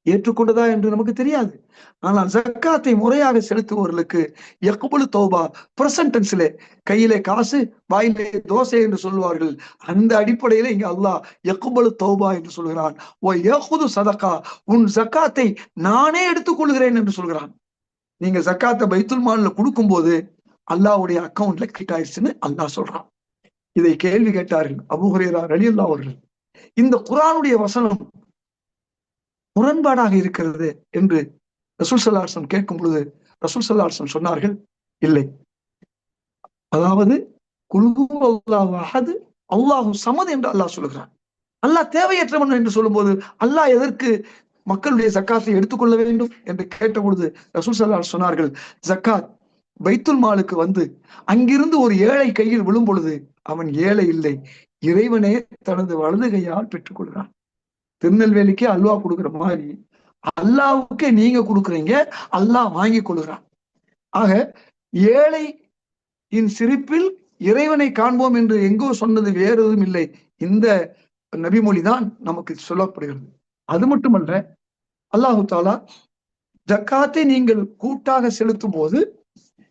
ஏற்றுக்கொண்டதா என்று நமக்கு தெரியாது. ஆனால் ஜக்காத்தை முறையாக செலுத்துபவர்களுக்கு யக்புலு தௌபா, பிரசன்ட் டென்ஸ்லே, கையிலே காசு வாயிலே தோசை என்று சொல்வார்கள். அந்த அடிப்படையில இங்க அல்லாஹ் யக்புலு தௌபா என்று சொல்கிறான். ஓ யஹுது சதகா, உன் ஜக்காத்தை நானே எடுத்துக்கொள்கிறேன் என்று சொல்கிறான். நீங்க ஜக்காத்தை பைத்துல் மால்ல கொடுக்கும் போது அல்லாஹ்வுடைய அக்கவுண்ட்ல கிரெடிட் ஆயிடுச்சுன்னு அல்லாஹ் சொல்றான். இதை கேள்வி கேட்டார்கள் அபூ ஹுரைரா ரலியல்லாஹு அவர்கள். இந்த குர்ஆனுடைய வசனம் முரண்பாடாக இருக்கிறது என்று ரசூல் ஸல்லல்லாஹு அலைஹி வஸல்லம் கேட்கும் பொழுது ரசூல் ஸல்லல்லாஹு அலைஹி வஸல்லம் சொன்னார்கள், இல்லை, அதாவது குல் ஹுவல்லாஹு அஹத் அல்லாஹு ஸமத் என்று அல்லாஹ் சொல்கிறான். அல்லாஹ் தேவையற்றவன் என்று சொல்லும்போது அல்லாஹ் எதற்கு மக்களுடைய ஜக்காத்தை எடுத்துக்கொள்ள வேண்டும் என்று கேட்ட பொழுது ரசூல் ஸல்லல்லாஹு அலைஹி வஸல்லம் சொன்னார்கள், ஜக்காத் பைத்துல் மாலுக்கு வந்து அங்கிருந்து ஒரு ஏழை கையில் விழும் பொழுது அவன் ஏழை இல்லை, இறைவனே தனது வலது கையால் பெற்றுக் கொள்கிறான். திருநெல்வேலிக்கு அல்வா கொடுக்குற மாதிரி அல்லாவுக்கே நீங்க கொடுக்குறீங்க, அல்லாஹ் வாங்கி கொள்கிறான். ஆக ஏழையின் சிரிப்பில் இறைவனை காண்போம் என்று எங்கோ சொன்னது வேறு எதுவும் இல்லை. இந்த நபிமொழிதான் நமக்கு சொல்லப்படுகிறது. அது மட்டுமல்ல, அல்லாஹு தாலா ஜக்காத்தை நீங்கள் கூட்டாக செலுத்தும் போது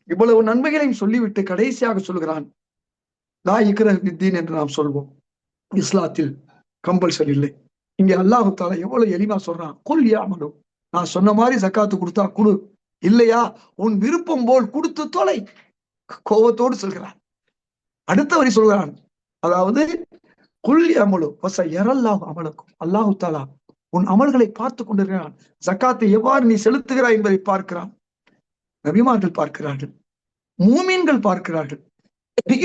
இவ்வளவு நன்மைகளையும் சொல்லிவிட்டு கடைசியாக சொல்கிறான், லா இக்ரஹ ஃபித்தீன் என்று நாம் சொல்வோம். இஸ்லாத்தில் கம்பல்சரி இல்லை. இங்க அல்லாஹு தாலா எவ்வளவு எளிமா சொல்றான், குல் யாமலு, நான் சொன்ன மாதிரி ஜக்காத்து கொடுத்தா குடு, இல்லையா உன் விருப்பம் போல் கொடுத்து தொலை. கோபத்தோடு சொல்கிறான். அடுத்த வரி சொல்கிறான், அதாவது குல் யாமலு வஸயரல்லாஹு அமலக்கும், அல்லாஹு தாலா உன் அமல்களை பார்த்து கொண்டிருக்கிறான். ஜக்காத்தை எவ்வாறு நீ செலுத்துகிறாய் என்பதை பார்க்கிறான். நபிமார்கள் பார்க்கிறார்கள், மூமீன்கள் பார்க்கிறார்கள்.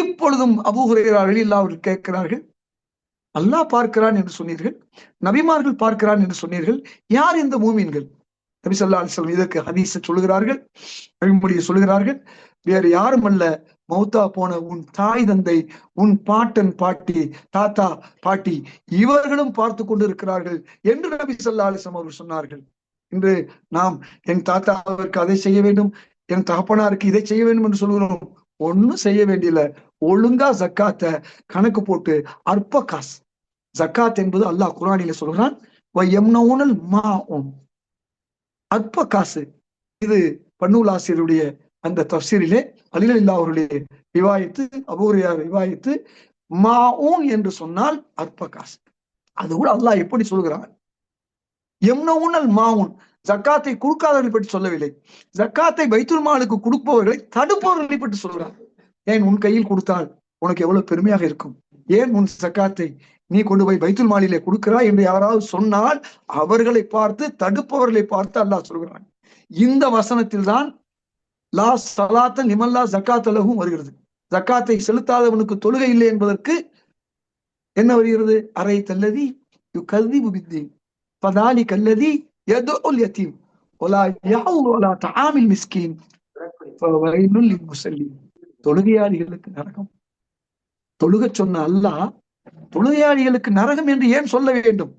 இப்பொழுதும் அபூ ஹுரைரா ரலியல்லாஹு அன்ஹு கேட்கிறார்கள், அல்லாஹ் பார்க்கிறான் என்று சொன்னீர்கள், நபிமார்கள் பார்க்கிறான் என்று சொன்னீர்கள், யார் இந்த மூமீன்கள்? நபி ஸல்லல்லாஹு அலைஹி வஸல்லம் இதற்கு ஹதீஸை சொல்கிறார்கள், வழிமொழியை சொல்கிறார்கள், வேறு யாரும் அல்ல, மௌத்தா போன உன் தாய் தந்தை, உன் பாட்டன் பாட்டி, தாத்தா பாட்டி, இவர்களும் பார்த்து கொண்டிருக்கிறார்கள் என்று நபி ஸல்லல்லாஹு அலைஹி வஸல்லம் அவர்கள் சொன்னார்கள். இன்று நாம் என் தாத்தாவிற்கு அதை செய்ய வேண்டும், என் தகப்பனாருக்கு இதை செய்ய வேண்டும் என்று சொல்கிறோம். ஒன்னும் செய்ய வேண்டியல. ஒழுங்கா ஜக்காத்த கணக்கு போட்டு அற்ப காசு. ஜக்காத் என்பது அல்லாஹ் குர்ஆனிலே சொல்கிறான், வயம்னவுனல் மாஉன், அற்ப காசு. இது பன்னூல் ஆசிரியருடைய அந்த தஃப்சீரிலே அலிலல்லாஹ் அவருடைய ரிவாயத்து, அபூ ஹுரைரா ரிவாயத்து, மாஊன் என்று சொன்னால் அற்ப காசு. அது கூட அல்லாஹ் எப்படி சொல்கிறான், எம்னவுனல் மாவுன், ஜக்காத்தை கொடுக்காதவர்களை பற்றி சொல்லவில்லை, ஜக்காத்தை பைத்துல் மாலுக்கு கொடுப்பவர்களை தடுப்பவர்களை பற்றி சொல்கிறார். ஏன் உன் கையில் கொடுத்தால் உனக்கு எவ்வளவு பெருமையாக இருக்கும், ஏன் உன் ஜக்காத்தை நீ கொண்டு போய் பைத்துல் மாலிலே கொடுக்கிறாய் என்று யாராவது சொன்னால் அவர்களை பார்த்து, தடுப்பவர்களை பார்த்து அல்லாஹ் சொல்கிறான். இந்த வசனத்தில் தான் லா ஸலாத்த லிமன் லா ஜக்காத்த லஹு வருகிறது. ஜக்காத்தை செலுத்தாதவனுக்கு தொழுகை இல்லை என்பதற்கு என்ன வருகிறது, அரை தல்லதி யுகذிபு பித்தீன் ஃபதாலிக அல்லதி யதுல் யதீம் வலா யஹுல் வலா தஆமில் மிஸ்கீன் ஃபவைலுல் லில்முஸல்லீன். தொழுகையாளிகளுக்கு நரகம். தொழுக சொன்ன அல்லாஹ் தொழுகையாளிகளுக்கு நரகம் என்று ஏன் சொல்ல வேண்டும்?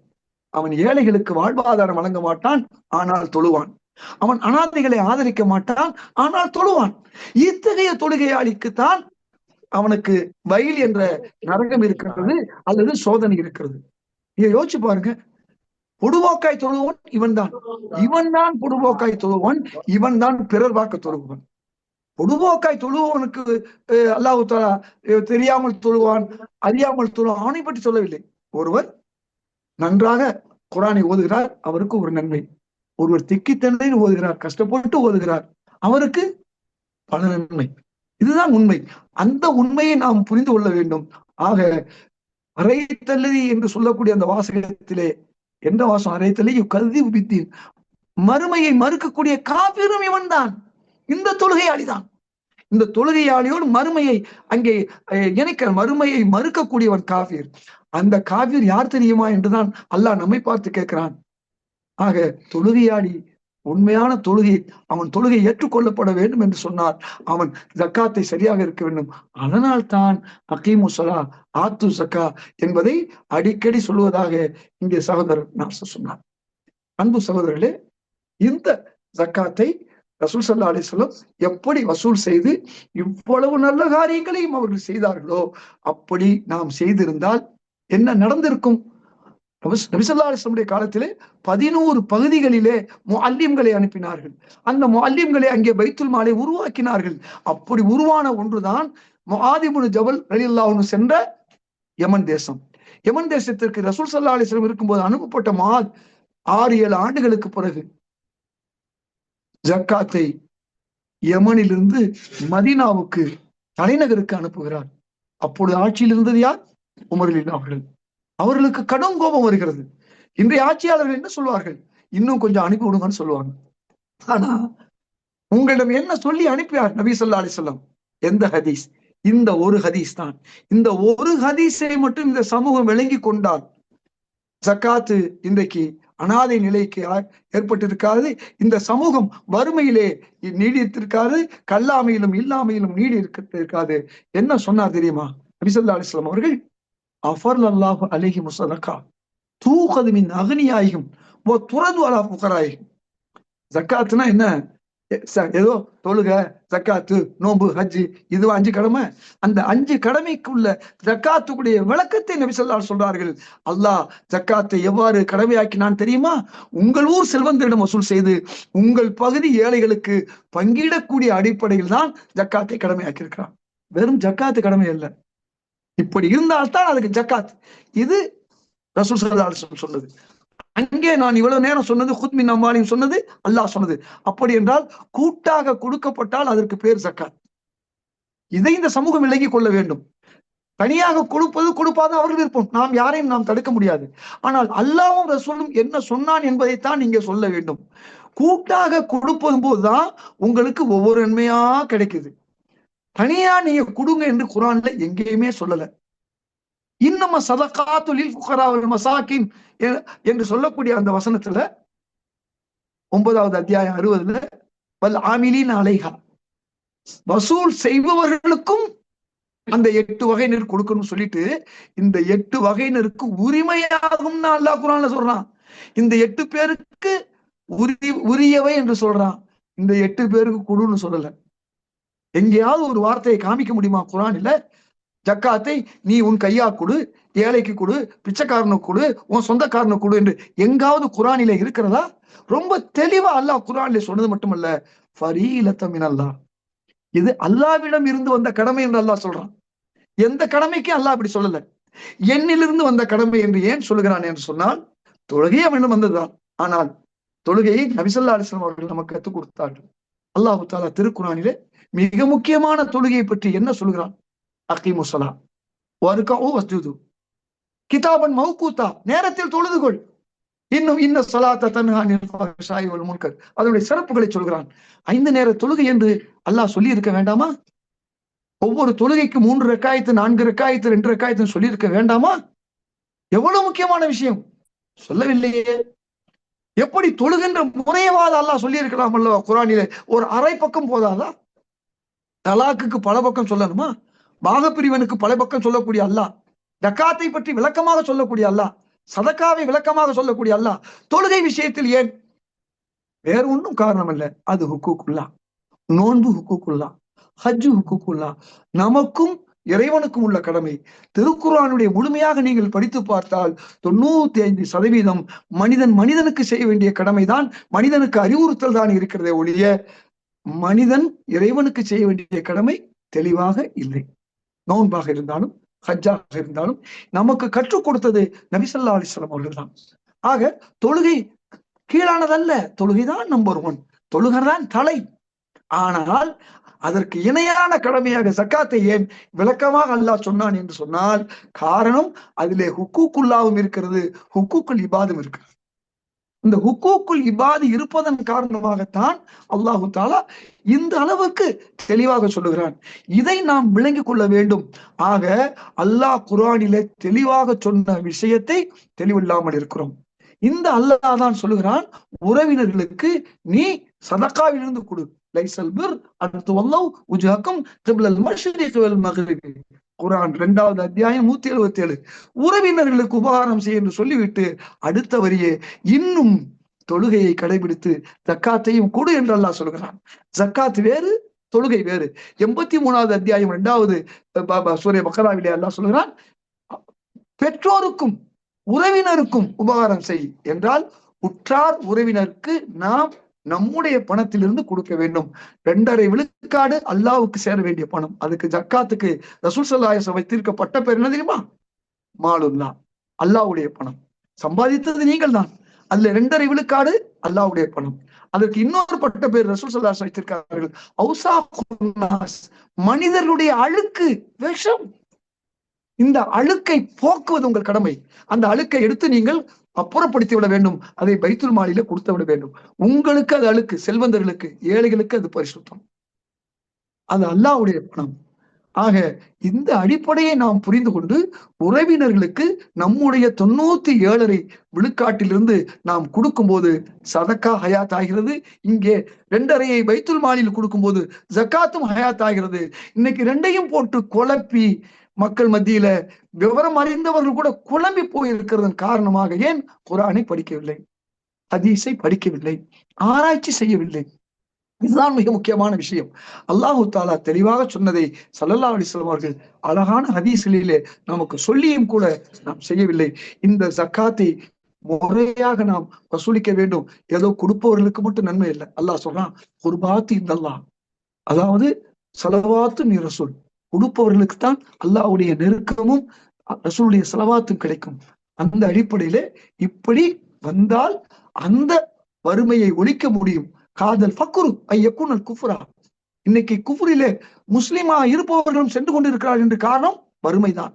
அவன் ஏழைகளுக்கு வாழ்வாதாரம் வழங்க மாட்டான், ஆனால் தொழுவான். அவன் அனாதைகளை ஆதரிக்க மாட்டான், ஆனால் தொழுவான். இத்தகைய தொழுகையாளிக்குத்தான் அவனுக்கு வயல் என்ற நரகம் இருக்கிறது அல்லது சோதனை இருக்கிறது. இதை யோசிச்சு பாருங்க. பொடுபோக்காய் தொழுவன் இவன் தான் பொடுபோக்காய் தொழுவன், இவன் தான் பிறர் வாக்க தொழுவன். பொடுபோக்காய் தொழுவனுக்கு அல்லாஹ் தஆலா தெரியாமல் தொழுவான், அறியாமல் தொழுவான், அவனை பற்றி சொல்லவில்லை. ஒருவர் நன்றாக குர்ஆனை ஓதுகிறார், அவருக்கு ஒரு நன்மை. ஒருவர் திக்கித்தன்மையில் ஓதுகிறார், கஷ்டப்பட்டு ஓதுகிறார், அவருக்கு பல நன்மை. இதுதான் உண்மை. அந்த உண்மையை நாம் புரிந்து கொள்ள வேண்டும். ஆக அரைத்தல்லதி என்று சொல்லக்கூடிய அந்த வாசகத்திலே எந்த வாசம், அரைத்தல்லி யுகذிபு பித்தீன், மறுமையை மறுக்கக்கூடிய காபிரும் இவன் தான், இந்த தொழுகையாளிதான். இந்த தொழுகையாளியோடு மறுமையை அங்கே இணைக்க, மறுமையை மறுக்கக்கூடியவன் காஃபிர். அந்த காஃபிர் யார் தெரியுமா என்றுதான் அல்லாஹ் நம்மை பார்த்து கேட்கிறான். ஆக தொழுகையாளி உண்மையான தொழுகை, அவன் தொழுகை ஏற்றுக்கொள்ளப்பட வேண்டும் என்று சொன்னார், அவன் ஜக்காத்தை சரியாக இருக்க வேண்டும். அதனால் தான் அகீமு ஸலா ஆத்து ஜக்கா என்பதை அடிக்கடி சொல்வதாக இங்கே சகோதரர் நாசர் சொன்னார். அன்பு சகோதரர்களே, இந்த ஜக்காத்தை ரசூல் ஸல்லல்லாஹு அலைஹி வஸல்லம் எப்படி வசூல் செய்து இவ்வளவு நல்ல காரியங்களையும் அவர்கள் செய்தார்களோ, அப்படி நாம் செய்திருந்தால் என்ன நடந்திருக்கும்? நபி ஸல்லல்லாஹு அலைஹி வஸல்லம் காலத்திலே 11 பகுதிகளிலே முஅல்லிம்களை அனுப்பினார்கள். அந்த முஅல்லிம்களை அங்கே பைத்துல் மாலை உருவாக்கினார்கள். அப்படி உருவான ஒன்றுதான் முஆத் இப்னு ஜபல் ரலியல்லாஹு அன்ஹு சென்ற யமன் தேசம். யமன் தேசத்திற்கு ரசூல் ஸல்லல்லாஹு அலைஹி வஸல்லம் இருக்கும்போது அனுப்பப்பட்ட முஆத் 6-7 ஆண்டுகளுக்கு பிறகு ஜக்காத்தை யமனிலிருந்து மதீனாவுக்கு தலைநகருக்கு அனுப்புகிறார். அப்பொழுது ஆட்சியில் இருந்தது யார்? உமர் ரலியல்லாஹு அவர்கள். அவர்களுக்கு கடும் கோபம் வருகிறது. இன்றைய ஆட்சியாளர்கள் என்ன சொல்வார்கள்? இன்னும் கொஞ்சம் அனுப்பி விடுங்கன்னு சொல்லுவாங்க. ஆனா உங்களிடம் என்ன சொல்லி அனுப்பியார் நபி ஸல்லல்லாஹு அலைஹி வஸல்லம்? எந்த ஹதீஸ்? இந்த ஒரு ஹதீஸ் தான். இந்த ஒரு ஹதீஸை மட்டும் இந்த சமூகம் விளங்கி கொண்டால் ஜக்காத்து இன்றைக்கு அனாதை நிலைக்கு ஏற்பட்டிருக்காது. இந்த சமூகம் வறுமையிலே நீடித்திருக்காது, கல்லாமையிலும் இல்லாமையிலும் நீடி இருக்காது. என்ன சொன்னார் தெரியுமா நபி ஸல்லல்லாஹு அலைஹி வஸல்லம் அவர்கள்? அஃபர்லல்லாஹு அலைஹிம் ஸதகா தூகது மின் அக்னியாயிஹிம் வ துரது அலா ஃபுகராயிஹிம். ஜக்காத்துனா என்ன? ஏதோ தொழுக, ஜக்காத்து, நோன்பு, ஹஜ்ஜி, இது 5 கடமை. அந்த 5 கடமைக்குள்ள ஜக்காத்துக்குடைய விளக்கத்தை நபி ஸல்லல்லாஹு அலைஹி சொல்றார்கள். அல்லாஹ் ஜக்காத்தை எவ்வாறு கடமையாக்கினான் தெரியுமா? உங்கள் ஊர் செல்வந்தரிடம் வசூல் செய்து உங்கள் பகுதி ஏழைகளுக்கு பங்கிடக்கூடிய அடிப்படையில் தான் ஜக்காத்தை கடமையாக்கி இருக்கிறான். வெறும் ஜக்காத்து கடமை அல்ல. இப்படி இருந்தால்தான் அதுக்கு ஜக்காத். இது ரசூல் ஸல்லல்லாஹு அலைஹி வஸல்லம் சொன்னது. அங்கே நான் இவ்வளவு நேரம் சொன்னது குத் மின் அம்வாலிஹிம் சொன்னது அல்லாஹ் சொன்னது. அப்படி என்றால் கூட்டாக கொடுக்கப்பட்டால் அதற்கு பேர் ஜக்காத். இதை இந்த சமூகம் விலகிக் கொள்ள வேண்டும். தனியாக கொடுப்பது கொடுப்பாது அவர்கள் விருப்பம். நாம் யாரையும் நாம் தடுக்க முடியாது. ஆனால் அல்லாஹ்வும் ரசூலும் என்ன சொன்னான் என்பதைத்தான் நீங்க சொல்ல வேண்டும். கூட்டாக கொடுப்பதும் போதுதான் உங்களுக்கு ஒவ்வொரு நன்மையா கிடைக்குது. தனியா நீங்க கொடுங்க என்று குர்ஆன்ல எங்கேயுமே சொல்லல. இன்னம ஸதகாத்து லில் ஃபுகரா வல் மசாகின் என்று சொல்லக்கூடிய அந்த வசனத்துல 9வது அத்தியாயம் 60ல வல் ஆமிலீன் அலைஹா, வசூல் செய்பவர்களுக்கும் அந்த 8 வகையினர் கொடுக்கணும்னு சொல்லிட்டு இந்த 8 வகையினருக்கு உரிமையாகும் அல்லாஹ் குர்ஆன்ல சொல்றான். இந்த 8 பேருக்கு உரியவை என்று சொல்றான். இந்த 8 பேருக்கு கொடுன்னு சொல்லல. எங்கேயாவது ஒரு வார்த்தையை காமிக்க முடியுமா குர்ஆன்ல? ஜக்காத்தை நீ உன் கையா கொடு, ஏழைக்கு கொடு, பிச்சைக்காரனுக்கு கொடு, உன் சொந்தக்காரனுக்கு கொடு என்று எங்காவது குர்ஆனில இருக்கிறதா? ரொம்ப தெளிவா அல்லாஹ் குர்ஆனில சொன்னது மட்டுமல்ல, ஃபரீலத்தம் மினல்லாஹ், இது அல்லாஹ்விடம் இருந்து வந்த கடமை என்று அல்லாஹ் சொல்றான். எந்த கடமைக்கும் அல்லாஹ் அப்படி சொல்லல. என்னிலிருந்து வந்த கடமை என்று ஏன் சொல்லுகிறான் என்று சொன்னால், தொழுகை அவனிடம் வந்ததுதான். ஆனால் தொழுகையை நபி ஸல்லல்லாஹு அலைஹி வஸல்லம் அவர்கள் நமக்கு கற்றுக் கொடுத்தார்கள். அல்லாஹ் தஆலா திருக்குர்ஆனிலே மிக முக்கியமான தொழுகையை பற்றி என்ன சொல்கிறான்? அகீமு ஸலா வர்கஉ வஸ்ஜுது கிதாபன் மௌகூதா, நேரத்தில் தொழுதுகொள். இன்னும் இன்ன ஸலாத்த தன்ஹா அனில் ஃபஹ்ஷாஇ வல் முன்கர், அதனுடைய சிறப்புகளை சொல்கிறான். 5 நேர தொழுகை என்று அல்லாஹ் சொல்லி இருக்க வேண்டாமா? ஒவ்வொரு தொழுகைக்கு 3 ரக்காயத்து 4 ரக்காயத்து 2 ரக்காயத்து சொல்லி இருக்க வேண்டாமா? எவ்வளவு முக்கியமான விஷயம் சொல்லவில்லையே. எப்படி தொழுகின்ற முறையவாத அல்லாஹ் சொல்லி இருக்கலாம் அல்லவா குர்ஆனிலே? ஒரு அரை பக்கம் போதாதா? தலாக்குக்கு பல பக்கம் சொல்லணுமா? பாகப்பிரிவனுக்கு பல பக்கம் சொல்லக்கூடிய அல்லாஹ், ஜக்காத்தை பற்றி விளக்கமாக சொல்லக்கூடிய அல்லாஹ், சதக்காவை விளக்கமாக சொல்லக்கூடிய அல்லாஹ், தொழுகை விஷயத்தில் ஏன்? வேற ஒன்றும் காரணம் இல்ல. அது ஹுக்கூக்குல்லா, நோன்பு ஹுக்கூக்குல்லா, ஹஜ்ஜு ஹுக்கூக்குல்லா, நமக்கும் இறைவனுக்கும் உள்ள கடமை. திருக்குர்ஆனுடைய முழுமையாக நீங்கள் படித்து பார்த்தால் 95% மனிதனுக்கு செய்ய வேண்டிய கடமைதான், மனிதனுக்கு அறிவுறுத்தல் தான் இருக்கிறதே ஒழிய மனிதன் இறைவனுக்கு செய்ய வேண்டிய கடமை தெளிவாக இல்லை. நோன்பாக இருந்தாலும் ஹஜ்ஜாக இருந்தாலும் நமக்கு கற்றுக் கொடுத்தது நபி ஸல்லல்லாஹு அலைஹி வஸல்லம் அவர்கள் தான். ஆக தொழுகை கீழானதல்ல, தொழுகைதான் நம்பர் 1, தொழுகைதான் தலை. ஆனால் அதற்கு இணையான கடமையாக ஜக்காத்தை ஏன் விளக்கமாக அல்லாஹ் சொன்னான் என்று சொன்னால், காரணம் அதிலே ஹுக்கூக்குல்லாவும் இருக்கிறது, ஹுக்கூக்குல் இபாதும் இருக்கிறது. இந்த ஹுக்கூக்குல் இபாது இருப்பதன் காரணமாகத்தான் அல்லாஹு தஆலா இந்த அளவுக்கு தெளிவாக சொல்லுகிறான். இதை நாம் விளங்கிக் கொள்ள வேண்டும். ஆக அல்லாஹ் குர்ஆனிலே தெளிவாக சொன்ன விஷயத்தை தெளிவில்லாமல் இருக்கிறோம். இந்த அல்லாஹ் தான் சொல்லுகிறான், உறவினர்களுக்கு நீ சதகாவிலிருந்து கொடு. லைஸல் பிர் அன் துவல்லவ் உஜூஹக்கும் கிப்லல் மஷ்ரிகி வல் மக்ரிபி, குர்ஆன் 2வது அத்தியாயம் 177. உறவினர்களுக்கு உபகாரம் செய்ய என்று சொல்லிவிட்டு அடுத்த வரியே இன்னும் தொழுகையை கடைபிடித்து ஜக்காத்தையும் கொடு என்று அல்லாஹ் சொல்கிறான். ஜக்காத் வேறு, தொழுகை வேறு. 83வது அத்தியாயம் 2வது சூரா பக்ராவிலே அல்லாஹ் சொல்கிறான், பெற்றோருக்கும் உறவினருக்கும் உபகாரம் செய் என்றால் உற்றார் உறவினருக்கு நாம் நம்முடைய பணத்திலிருந்து கொடுக்க வேண்டும். 2.5 விழுக்காடு அல்லாஹ்வுக்கு சேர வேண்டிய பணம். அதுக்கு ஜக்காத்துக்கு ரசூல் ஸல்லல்லாஹு அலைஹி வஸல்லம் வைத்திருக்கப்பட்ட பேர் என்ன தெரியுமா? மாலுல்லா, அல்லாஹ்வுடைய பணம். சம்பாதித்தது நீங்கள் தான். அதுல 2.5 விழுக்காடு அல்லாஹ்வுடைய பணம். அதற்கு இன்னொரு பட்ட பேர் ரசூல் ஸல்லல்லாஹு அலைஹி வஸல்லம் வைத்திருக்கிறார்கள், அவுசாகுன் நாஸ், மனிதர்களுடைய அழுக்கு, விஷம். இந்த அழுக்கை போக்குவது உங்கள் கடமை. அந்த அழுக்கை எடுத்து நீங்கள் அப்புறப்படுத்தி விட வேண்டும். அதை பைத்துல் மாலில கொடுத்து விட வேண்டும். உங்களுக்கு அது அழுக்கு, செல்வந்தர்களுக்கு, ஏழைகளுக்கு அது பரிசுத்தம். அது அல்லாஹ்வுடைய பணம். ஆக இந்த அடிப்படையை நாம் புரிந்து கொண்டு உறவினர்களுக்கு நம்முடைய 97.5 விழுக்காட்டிலிருந்து நாம் கொடுக்கும்போது சதக்கா ஹயாத் ஆகிறது. இங்கே 2.5 பைத்துல் மாலில் கொடுக்கும்போது ஜக்காத்தும் ஹயாத் ஆகிறது. இன்னைக்கு 2ஐயும் போட்டு குழப்பி மக்கள் மத்தியில விவரம் அறிந்தவர்கள் கூட குழம்பி போயிருக்கிறதன் காரணமாக ஏன் குர்ஆனை படிக்கவில்லை, ஹதீஸை படிக்கவில்லை, ஆராய்ச்சி செய்யவில்லை. இதுதான் மிக முக்கியமான விஷயம். அல்லாஹு தஆலா தெளிவாக சொன்னதை ஸல்லல்லாஹு அலைஹி வஸல்லம் அவர்கள் அழகான ஹதீஸ்களிலே நமக்கு சொல்லியும் கூட நாம் செய்யவில்லை. இந்த ஜக்காத்தை முறையாக நாம் வசூலிக்க வேண்டும். ஏதோ கொடுப்பவர்களுக்கு மட்டும் நன்மை இல்லை. அல்லாஹ் சொல்றான், குர்பாத்து இந்தல்லாஹ், அதாவது ஸலவாத்து மின் ரசூல், கொடுப்பவர்களுக்கு தான் அல்லாஹ்வுடைய நெருக்கமும் ரசூலுடைய ஸலவாத்தும் கிடைக்கும். அந்த அடிப்படையிலே இப்படி வந்தால் அந்த வறுமையை ஒழிக்க முடியும். காதல் ஃபக்குரு ஐயக்குனல் குஃப்ரா. இன்னைக்கு குஃப்ரிலே முஸ்லிமா இருப்பவர்களும் சென்று கொண்டிருக்கிறார்கள் என்று காரணம் வறுமைதான்.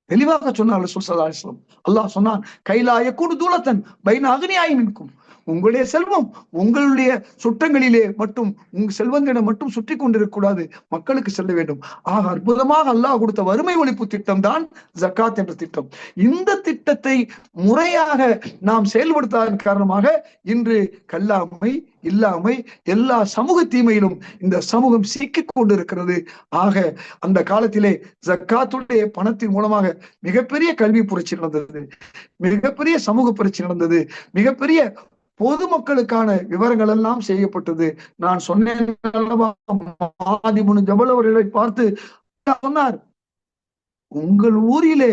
தெளிவாக சொன்னார் ரசூல் ஸல்லல்லாஹு அலைஹி வஸல்லம். அல்லாஹ் சொன்னான், கைலா யகுனு தூலத்தன் பைன அக்னியாய் மின்கும். உங்களுடைய செல்வம் உங்களுடைய சுற்றங்களிலே மட்டும் உங்க செல்வங்களிடம் மட்டும் சுற்றி கொண்டிருக்க கூடாது, மக்களுக்கு செல்ல வேண்டும். ஆக அற்புதமாக அல்லாஹ் கொடுத்த வறுமை ஒழிப்பு திட்டம் தான் ஜக்காத் என்ற திட்டம். இந்த திட்டத்தை முறையாக நாம் செயல்படுத்தாதன் காரணமாக இன்று கல்லாமை, இல்லாமை, எல்லா சமூக தீமையிலும் இந்த சமூகம் சிக்கிக் கொண்டிருக்கிறது. ஆக அந்த காலத்திலே ஜக்காத்துடைய பணத்தின் மூலமாக மிகப்பெரிய கல்வி புரட்சி நடந்தது, மிகப்பெரிய சமூக புரட்சி நடந்தது, மிகப்பெரிய பொதுமக்களுக்கான விவரங்கள் எல்லாம் செய்யப்பட்டது. நான் சொன்னேன், ஜபல் அவர்களை பார்த்து சொன்னார், உங்கள் ஊரிலே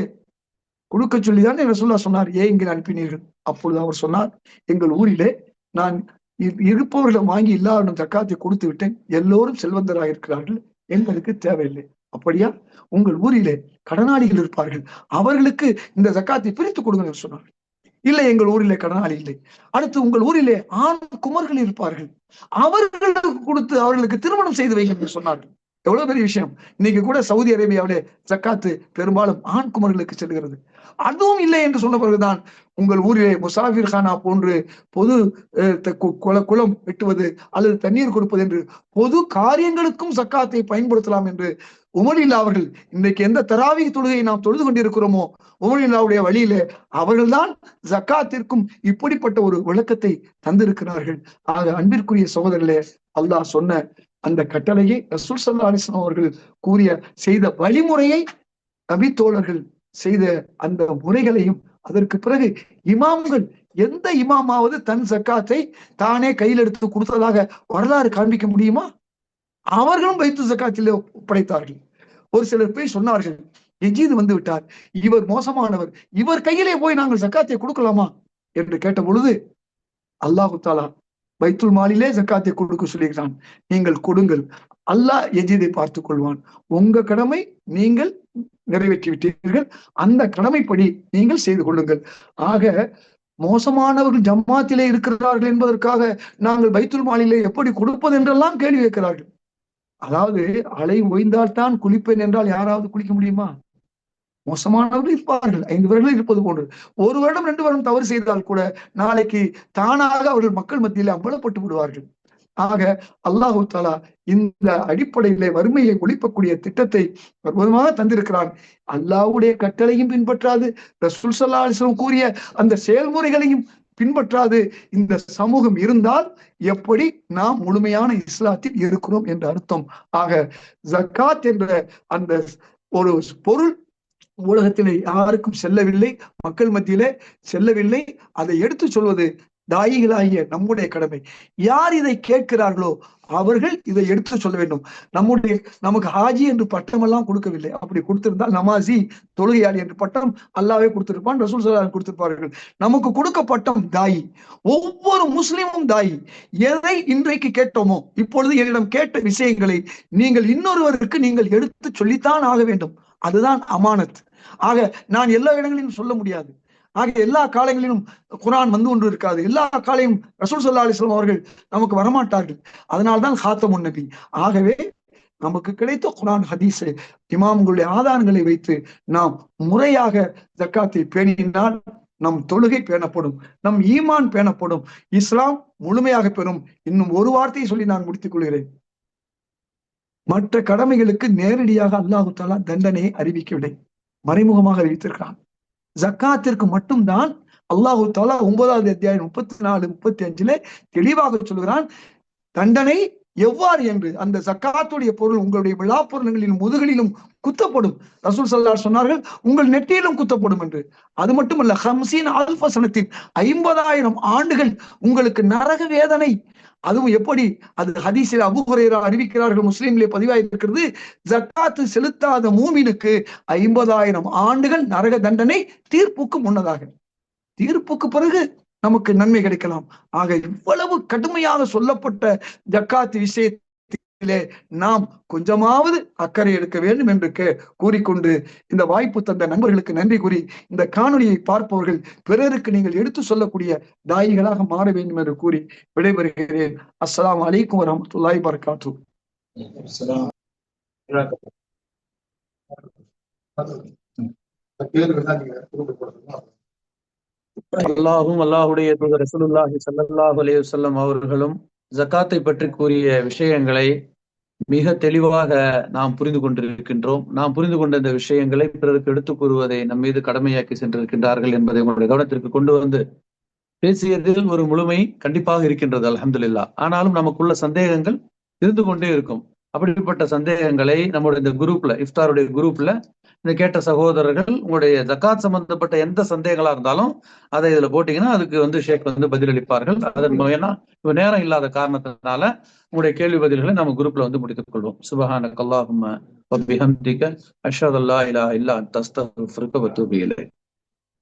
கொடுக்க சொல்லிதான் ரசூலுல்லாஹ் சொன்னார், ஏன் இங்கே அனுப்பினீர்கள்? அப்பொழுது அவர் சொன்னார், எங்கள் ஊரிலே நான் இருப்பவர்களிடம் வாங்கி எல்லாரும் ஜக்காத்தை கொடுத்து விட்டேன், எல்லோரும் செல்வந்தராக இருக்கிறார்கள், எங்களுக்கு தேவையில்லை. அப்படியா? உங்கள் ஊரிலே கடனாளிகள் இருப்பார்கள், அவர்களுக்கு இந்த ஜக்காத்தை பிரித்து கொடுங்க என்று சொன்னார்கள். இல்லை, எங்கள் ஊரிலே கடனாளி இல்லை. அடுத்து உங்கள் ஊரிலே ஆண் குமர்கள் இருப்பார்கள், அவர்களுக்கு கொடுத்து அவர்களுக்கு திருமணம் செய்து வைங்க என்று சொன்னார்கள். எவ்வளவு பெரிய விஷயம்! இன்னைக்கு கூட சவுதி அரேபியாவிலே ஜக்காத்து பெரும்பாலும் ஆண் குமர்களுக்கு செல்கிறது. அதுவும் இல்லை என்று சொன்ன பிறகுதான் உங்கள் ஊரிலே முசாஃபிர் கானா போன்று பொது குளம் வெட்டுவது அல்லது தண்ணீர் கொடுப்பது என்று பொது காரியங்களுக்கும் ஜக்காத்தை பயன்படுத்தலாம் என்று உமரில்லா அவர்கள், இன்றைக்கு எந்த தராவீஹ் தொழுகையை நாம் தொழுது கொண்டிருக்கிறோமோ உமரில்லாவுடைய வழியிலே அவர்கள்தான் ஜக்காத்திற்கும் இப்படிப்பட்ட ஒரு விளக்கத்தை தந்திருக்கிறார்கள். ஆக அன்பிற்குரிய சகோதரர்களே, அல்லாஹ் சொன்ன அந்த கட்டளையை ரசூல் ஸல்லல்லாஹு அலைஹி வஸல்லம் அவர்கள் கூறிய செய்த வழிமுறையை, நபி தோழர்கள் செய்த அந்த முறைகளையும், அதற்கு பிறகு இமாம்கள், எந்த இமாமாவது தன் ஜக்காத்தை தானே கையில் எடுத்து கொடுத்ததாக வரலாறு காண்பிக்க முடியுமா? அவர்களும் பைத்து ஜக்காத்தில் ஒப்படைத்தார்கள். ஒரு சிலர் போய் சொன்னார்கள், எஜீது வந்து விட்டார், இவர் மோசமானவர், இவர் கையிலே போய் நாங்கள் ஜக்காத்தை கொடுக்கலாமா என்று கேட்ட பொழுது அல்லாஹு தாலா பைத்துல் மாலிலே ஜக்காத்தை கொடுக்க சொல்லுகிறான். நீங்கள் கொடுங்கள், அல்லாஹ் எஜீதை பார்த்துக் கொள்வான். உங்க கடமை நீங்கள் நிறைவேற்றி விட்டீர்கள், அந்த கடமைப்படி நீங்கள் செய்து கொள்ளுங்கள். ஆக மோசமானவர்கள் ஜமாத்திலே இருக்கிறார்கள் என்பதற்காக நாங்கள் பைத்துல் மாலிலே எப்படி கொடுப்பது என்றெல்லாம் கேள்வி கேட்கிறார்கள். அதாவது அலை ஓய்ந்தால்தான் குளிப்பேன் என்றால் யாராவது குளிக்க முடியுமா? மோசமானவர்கள் இருப்பார்கள், 5 வருடங்கள் இருப்பது போன்று. 1 வருடம் 2 வருடம் தவறு செய்தால் கூட நாளைக்கு தானாக அவர்கள் மக்கள் மத்தியிலே அம்பலப்பட்டு விடுவார்கள். ஆக அல்லாஹு தாலா இந்த அடிப்படையிலே வறுமையை ஒழிக்கக்கூடிய திட்டத்தை அற்புதமாக தந்திருக்கிறான். அல்லாஹ்வுடைய கட்டளையும் பின்பற்றாது, ரசூல் ஸல்லல்லாஹு அலைஹி வஸல்லம் கூறிய அந்த செயல்முறைகளையும் பின்பற்றாது இந்த சமூகம் இருந்தால் எப்படி நாம் முழுமையான இஸ்லாத்தில் இருக்கிறோம் என்ற அர்த்தம். ஆக ஜக்காத் என்ற அந்த ஒரு பொருள் உலகத்திலே யாருக்கும் செல்லவில்லை, மக்கள் மத்தியிலே செல்லவில்லை. அதை எடுத்து சொல்வது தாயிகளாகிய நம்முடைய கடமை. யார் இதை கேட்கிறார்களோ அவர்கள் இதை எடுத்து சொல்ல வேண்டும். நமக்கு ஹாஜி என்று பட்டம் எல்லாம் கொடுக்கவில்லை. அப்படி கொடுத்திருந்தால் நமாசி, தொழுகையாளி என்று பட்டம் அல்லாவே கொடுத்திருப்பான், ரசூல் ஸல்லல்லாஹு அலைஹி வஸல்லம் கொடுத்திருப்பார்கள். நமக்கு கொடுக்க பட்டம் தாயி. ஒவ்வொரு முஸ்லிமும் தாயி. எதை இன்றைக்கு கேட்டோமோ, இப்பொழுது என்னிடம் கேட்ட விஷயங்களை நீங்கள் இன்னொருவருக்கு நீங்கள் எடுத்து சொல்லித்தான் ஆக வேண்டும். அதுதான் அமானத். ஆக நான் எல்லா இடங்களிலும் சொல்ல முடியாது. ஆக எல்லா காலங்களிலும் குர்ஆன் வந்து கொண்டு இருக்காது. எல்லா காலையும் ரசூல் ஸல்லல்லாஹு அலைஹி வஸல்லம் அவர்கள் நமக்கு வரமாட்டார்கள். அதனால்தான் ஹாத்தமுன் நபி. ஆகவே நமக்கு கிடைத்த குர்ஆன் ஹதீஸ் இமாம்களுடைய ஆதாரங்களை வைத்து நாம் முறையாக ஜக்காத்தை பேணினால் நம் தொழுகை பேணப்படும், நம் ஈமான் பேணப்படும், இஸ்லாம் முழுமையாக பெறும். இன்னும் ஒரு வார்த்தையை சொல்லி நான் முடித்துக் கொள்கிறேன். மற்ற கடமைகளுக்கு நேரடியாக அல்லாஹு தஆலா தண்டனையை அறிவிக்கவில்லை, மறைமுகமாக அறிவித்திருக்கிறான். ஜக்காத்திற்கு மட்டும்தான் அல்லாஹு தஆலா 9வது அத்தியாயம் 34, 35 தெளிவாக சொல்கிறான் தண்டனை எவ்வாறு என்று. அந்த ஜக்காத்துடைய பொருள் உங்களுடைய விழா பொருள்களிலும் முதுகலிலும் குத்தப்படும். ரசூல் ஸல்லல்லாஹு அலைஹி சொன்னார்கள், உங்கள் நெற்றியிலும் குத்தப்படும் என்று. அது மட்டுமல்ல, 50,000 சனத்தின் 50,000 ஆண்டுகள் உங்களுக்கு நரக வேதனை. அதுவும் எப்படி? அது ஹதீஸில் அபூ ஹுரைரா அறிவிக்கிறார்கள், முஸ்லிமிலே பதிவாயிருக்கிறது. ஜக்காத்து செலுத்தாத மூமினுக்கு 50,000 ஆண்டுகள் நரக தண்டனை, தீர்ப்புக்கு முன்னதாக. தீர்ப்புக்கு பிறகு நமக்கு நன்மை கிடைக்கலாம். ஆக இவ்வளவு கடுமையாக சொல்லப்பட்ட ஜக்காத் விஷயத்தை நாம் கொஞ்சமாவது அக்கறை எடுக்க வேண்டும் என்று கூறிக்கொண்டு இந்த வாய்ப்பு தந்த நண்பர்களுக்கு நன்றி கூறி இந்த காணொலியை பார்ப்பவர்கள் பிறருக்கு நீங்கள் எடுத்து சொல்லக்கூடிய தாயிகளாக மாற வேண்டும் என்று கூறி விடைபெறுகிறேன். அஸ்ஸலாமு அலைக்கும் வரஹ்மத்துல்லாஹி வபரகாத்துஹு. அல்லாஹுடைய தூதர் ரசூலுல்லாஹி ஸல்லல்லாஹு அலைஹி வஸல்லம் அவர்களும் ஜகாத்தை பற்றி கூறிய விஷயங்களை மிக தெளிவாக நாம் புரிந்து கொண்டிருக்கின்றோம். நாம் புரிந்து கொண்ட இந்த விஷயங்களை பிறருக்கு எடுத்துக் கூறுவதை நம் மீது கடமையாக்கி சென்றிருக்கின்றார்கள் என்பதை உங்களுடைய கவனத்திற்கு கொண்டு வந்து பேசியதில் ஒரு முழுமை கண்டிப்பாக இருக்கின்றது, அல்ஹம்துலில்லாஹ். ஆனாலும் நமக்குள்ள சந்தேகங்கள் இருந்து கொண்டே இருக்கும். அப்படிப்பட்ட சந்தேகங்களை நம்முடைய இந்த குரூப்ல, இஃப்தாருடைய குரூப்ல இந்த கேட்ட சகோதரர்கள் உங்களுடைய ஜகாத் சம்பந்தப்பட்ட எந்த சந்தேகங்களா இருந்தாலும் அதை இதுல போட்டீங்கன்னா அதுக்கு ஷேக் பதிலளிப்பார்கள். அதன் ஏன்னா இப்ப நேரம் இல்லாத காரணத்தினால உங்களுடைய கேள்வி பதில்களை நம்ம குரூப்ல முடித்துக் கொள்வோம். சுபஹானக அல்லாஹும்ம வ பிஹம்திக அஷ்ஹது அல்லா இலாஹா இல்லா அன்த அஸ்தக்ஃபிருக வ அத்தூபு இலைக்.